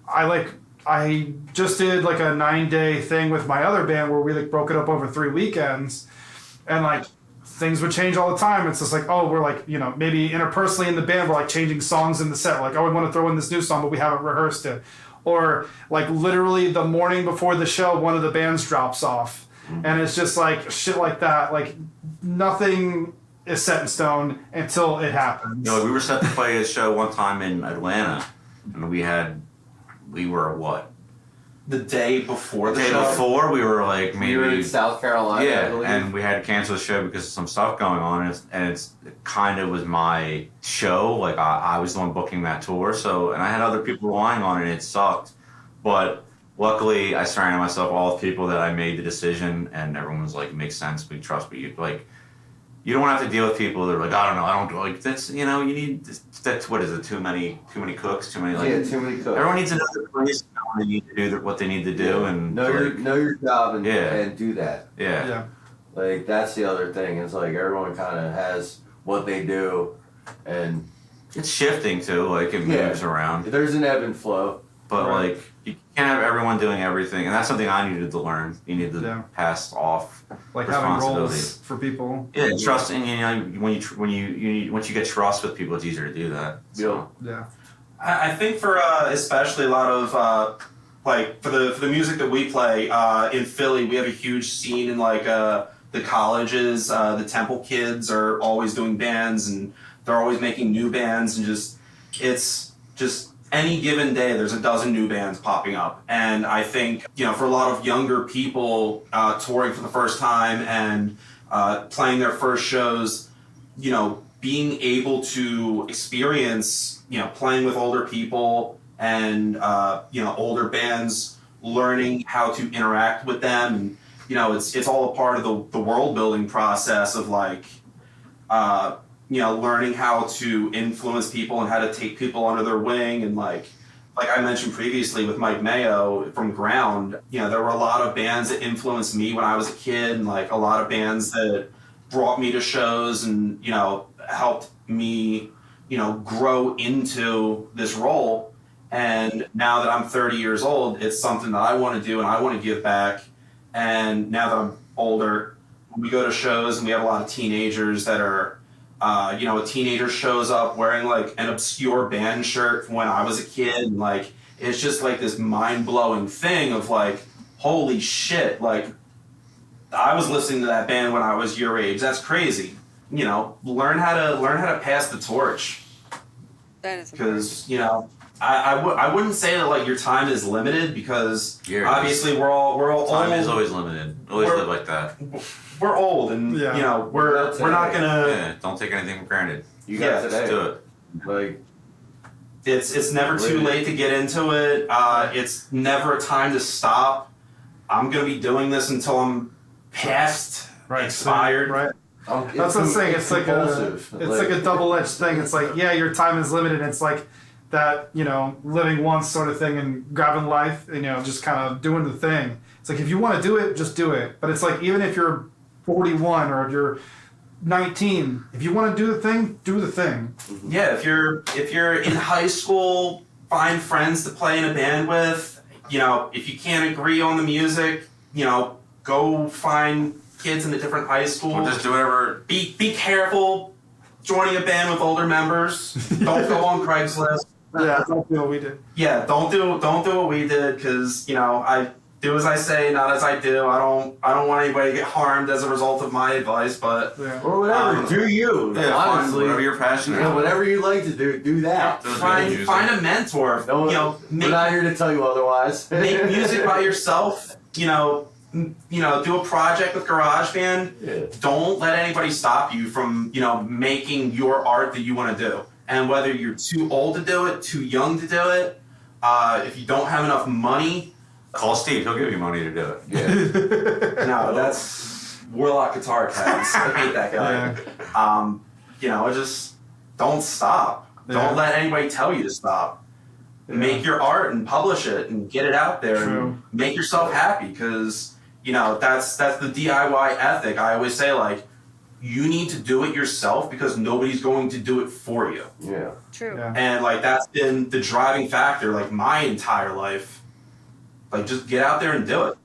[SPEAKER 4] I just did like a 9-day thing with my other band where we like broke it up over 3 weekends. And like, things would change all the time. It's just like, oh, we're like, maybe interpersonally in the band, we're like changing songs in the set. We're like, oh, we want to throw in this new song, but we haven't rehearsed it. Or like literally the morning before the show, one of the bands drops off. And it's just like shit like that. Like nothing is set in stone until it happens.
[SPEAKER 3] We were set to play a show one time in Atlanta, and we were what?
[SPEAKER 2] The day before
[SPEAKER 3] The day before, we were like maybe...
[SPEAKER 5] We were in South Carolina, I believe.
[SPEAKER 3] And we had to cancel the show because of some stuff going on, and it kind of was my show. Like, I was the one booking that tour, and I had other people relying on it, and it sucked. But luckily, I surrounded myself all with people that I made the decision, and everyone was like, makes sense, we trust you. Like, you don't have to deal with people that are like, I don't know, I don't... Like, that's, you need... That's, what is it, too many cooks, too many... Like,
[SPEAKER 5] too many cooks.
[SPEAKER 3] Everyone needs another place. They need to do what they need to do, and
[SPEAKER 5] know your job and do that.
[SPEAKER 3] Yeah.
[SPEAKER 5] Like that's the other thing. It's like everyone kind of has what they do, and
[SPEAKER 3] it's shifting too. Like it moves around.
[SPEAKER 5] There's an ebb and flow,
[SPEAKER 3] but like you can't have everyone doing everything, and that's something I needed to learn. You need to pass off
[SPEAKER 4] like having roles for people.
[SPEAKER 3] Yeah, trust, and once you get trust with people, it's easier to do that. So.
[SPEAKER 4] Yeah.
[SPEAKER 2] I think for especially a lot of like for the music that we play in Philly, we have a huge scene in like the colleges, the Temple kids are always doing bands, and they're always making new bands, and it's just any given day there's a dozen new bands popping up. And I think, for a lot of younger people touring for the first time and playing their first shows, being able to experience, playing with older people and, older bands, learning how to interact with them. And, it's all a part of the world building process of learning how to influence people and how to take people under their wing. And like I mentioned previously with Mike Mayo from Ground, there were a lot of bands that influenced me when I was a kid, and a lot of bands that brought me to shows and, helped me, grow into this role. And now that I'm 30 years old, it's something that I want to do and I want to give back. And now that I'm older, we go to shows and we have a lot of teenagers that are, a teenager shows up wearing an obscure band shirt from when I was a kid. And it's just this mind blowing thing of holy shit. I was listening to that band when I was your age. That's crazy. Learn how to pass the torch.
[SPEAKER 1] That is
[SPEAKER 2] because I wouldn't say that your time is limited, because obviously we're all
[SPEAKER 3] time
[SPEAKER 2] old.
[SPEAKER 3] is always limited. Always live like that.
[SPEAKER 2] We're old, and we're not gonna
[SPEAKER 3] don't take anything for granted.
[SPEAKER 5] You got today.
[SPEAKER 3] Just do it.
[SPEAKER 2] It's never too late to get into it. It's never a time to stop. I'm gonna be doing this until I'm past expired.
[SPEAKER 4] Right. That's what I'm saying. It's like a double-edged thing. It's your time is limited. It's that, living once sort of thing and grabbing life, just kind of doing the thing. It's if you want to do it, just do it. But it's even if you're 41 or if you're 19, if you want to do the thing, do the thing.
[SPEAKER 2] Yeah, if you're in high school, find friends to play in a band with. If you can't agree on the music, go find kids in a different high school.
[SPEAKER 3] Or just do whatever.
[SPEAKER 2] Be careful joining a band with older members. Don't go on Craigslist.
[SPEAKER 4] Yeah, don't do what we did.
[SPEAKER 2] Yeah, don't do what we did, because I do as I say, not as I do. I don't want anybody to get harmed as a result of my advice, but
[SPEAKER 5] or whatever. Do you?
[SPEAKER 3] Yeah,
[SPEAKER 5] honestly,
[SPEAKER 3] whatever you're passionate about.
[SPEAKER 5] Whatever you like to do that.
[SPEAKER 2] Find a mentor.
[SPEAKER 5] We're not here to tell you otherwise.
[SPEAKER 2] Make music by yourself. Do a project with GarageBand.
[SPEAKER 5] Yeah.
[SPEAKER 2] Don't let anybody stop you from, making your art that you want to do. And whether you're too old to do it, too young to do it, if you don't have enough money,
[SPEAKER 3] call Steve. He'll give you money to do it.
[SPEAKER 2] Yeah. No, that's Warlock Guitar Tabs. I hate that guy.
[SPEAKER 5] Yeah.
[SPEAKER 2] Just don't stop.
[SPEAKER 4] Yeah.
[SPEAKER 2] Don't let anybody tell you to stop.
[SPEAKER 4] Yeah.
[SPEAKER 2] Make your art and publish it and get it out there.
[SPEAKER 4] True.
[SPEAKER 2] And make yourself happy, because that's the DIY ethic. I always say you need to do it yourself, because nobody's going to do it for you.
[SPEAKER 5] Yeah.
[SPEAKER 1] true.
[SPEAKER 4] Yeah.
[SPEAKER 2] And that's been the driving factor my entire life. Just get out there and do it.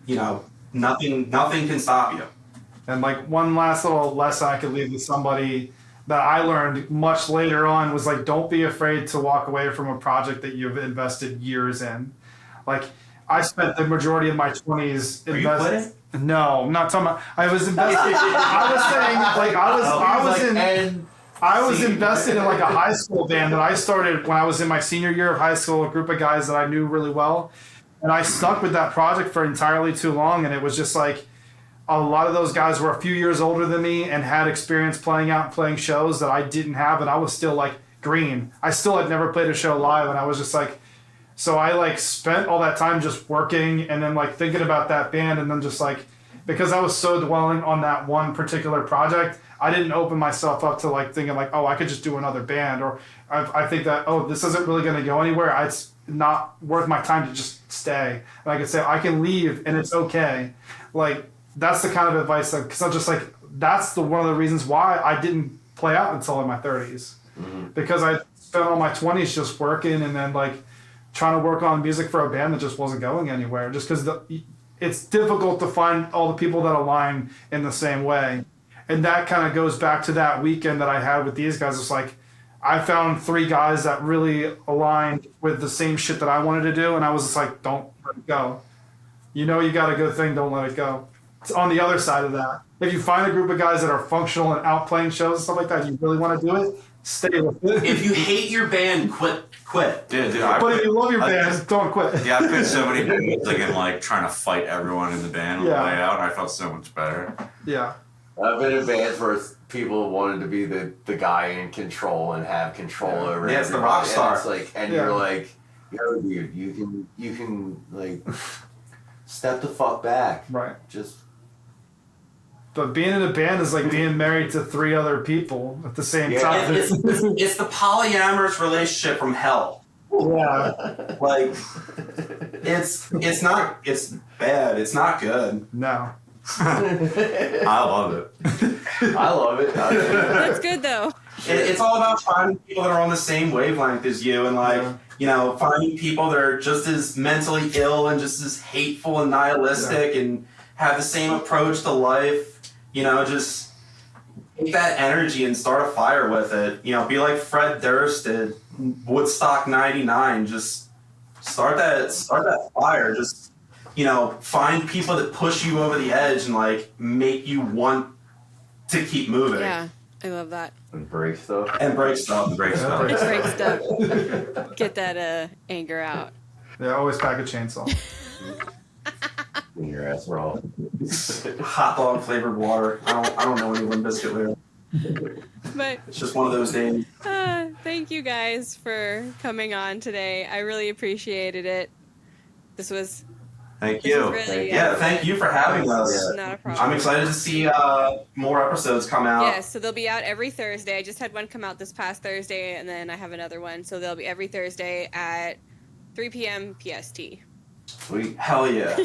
[SPEAKER 4] Yeah.
[SPEAKER 2] Nothing can stop you.
[SPEAKER 4] And one last little lesson I could leave with somebody that I learned much later on was don't be afraid to walk away from a project that you've invested years in. I spent the majority of my 20s
[SPEAKER 2] Are you quitting?
[SPEAKER 4] No, I'm not talking about. I was invested. I was saying I was invested in a high school band that I started when I was in my senior year of high school, a group of guys that I knew really well. And I stuck with that project for entirely too long. And it was just a lot of those guys were a few years older than me and had experience playing out and playing shows that I didn't have. And I was still green. I still had never played a show live. And I was just so I spent all that time just working and then thinking about that band. And then just because I was so dwelling on that one particular project, I didn't open myself up to thinking oh, I could just do another band, or I think that, oh, this isn't really going to go anywhere. It's not worth my time to just stay. And I could say I can leave and it's okay. That's the kind of advice because I'm just that's one of the reasons why I didn't play out until in my 30s, because I spent all my 20s just working and then trying to work on music for a band that just wasn't going anywhere, just because it's difficult to find all the people that align in the same way. And that kind of goes back to that weekend that I had with these guys. It's I found 3 guys that really aligned with the same shit that I wanted to do, and I was just don't let it go. You got a good thing, don't let it go. on the other side of that. If you find a group of guys that are functional and out playing shows and stuff like that, and you really want to do it, stay with it.
[SPEAKER 2] If you hate your band, quit.
[SPEAKER 3] Dude,
[SPEAKER 4] But if you love your band, don't quit.
[SPEAKER 3] Yeah, I played so many bands, like, in, like, trying to fight everyone in the band on the
[SPEAKER 4] Yeah.
[SPEAKER 3] way out, and I felt so much better.
[SPEAKER 4] Yeah.
[SPEAKER 5] I've been in bands where people wanted to be the guy in control and have control over.
[SPEAKER 2] Yeah, it's the
[SPEAKER 5] everybody.
[SPEAKER 2] rock star.
[SPEAKER 5] And it's like, and
[SPEAKER 4] Yeah.
[SPEAKER 5] you're like, yo, dude, you can like step the fuck back.
[SPEAKER 4] Right.
[SPEAKER 5] Just
[SPEAKER 4] But being in a band is like being married to 3 other people at the same
[SPEAKER 5] Yeah.
[SPEAKER 4] time.
[SPEAKER 2] It's the polyamorous relationship from hell.
[SPEAKER 4] Yeah.
[SPEAKER 2] Like, it's bad. It's not good.
[SPEAKER 4] No.
[SPEAKER 3] I love it.
[SPEAKER 5] I love it.
[SPEAKER 1] That's good though.
[SPEAKER 2] It's all about finding people that are on the same wavelength as you, and like, finding people that are just as mentally ill and just as hateful and nihilistic and have the same approach to life. Just take that energy and start a fire with it. Be like Fred Durst did Woodstock '99. Just start that fire. Just find people that push you over the edge and like make you want to keep moving.
[SPEAKER 1] Yeah, I love that.
[SPEAKER 5] And break stuff.
[SPEAKER 2] And break stuff.
[SPEAKER 3] Break stuff.
[SPEAKER 1] Break stuff. Get that anger out.
[SPEAKER 4] Yeah, always pack a chainsaw.
[SPEAKER 5] In your ass raw.
[SPEAKER 2] Hot dog flavored water. I don't know any Limp Bizkit lyrics.
[SPEAKER 1] But
[SPEAKER 2] It's just one of those days.
[SPEAKER 1] thank you guys for coming on today. I really appreciated it. This was
[SPEAKER 3] Thank you.
[SPEAKER 1] really
[SPEAKER 2] Yeah, thank you for having us.
[SPEAKER 1] not a problem.
[SPEAKER 2] I'm excited to see more episodes come out.
[SPEAKER 1] Yes, so they'll be out every Thursday. I just had one come out this past Thursday, and then I have another one. So they'll be every Thursday at 3 p.m. PST.
[SPEAKER 5] Sweet.
[SPEAKER 2] Hell yeah.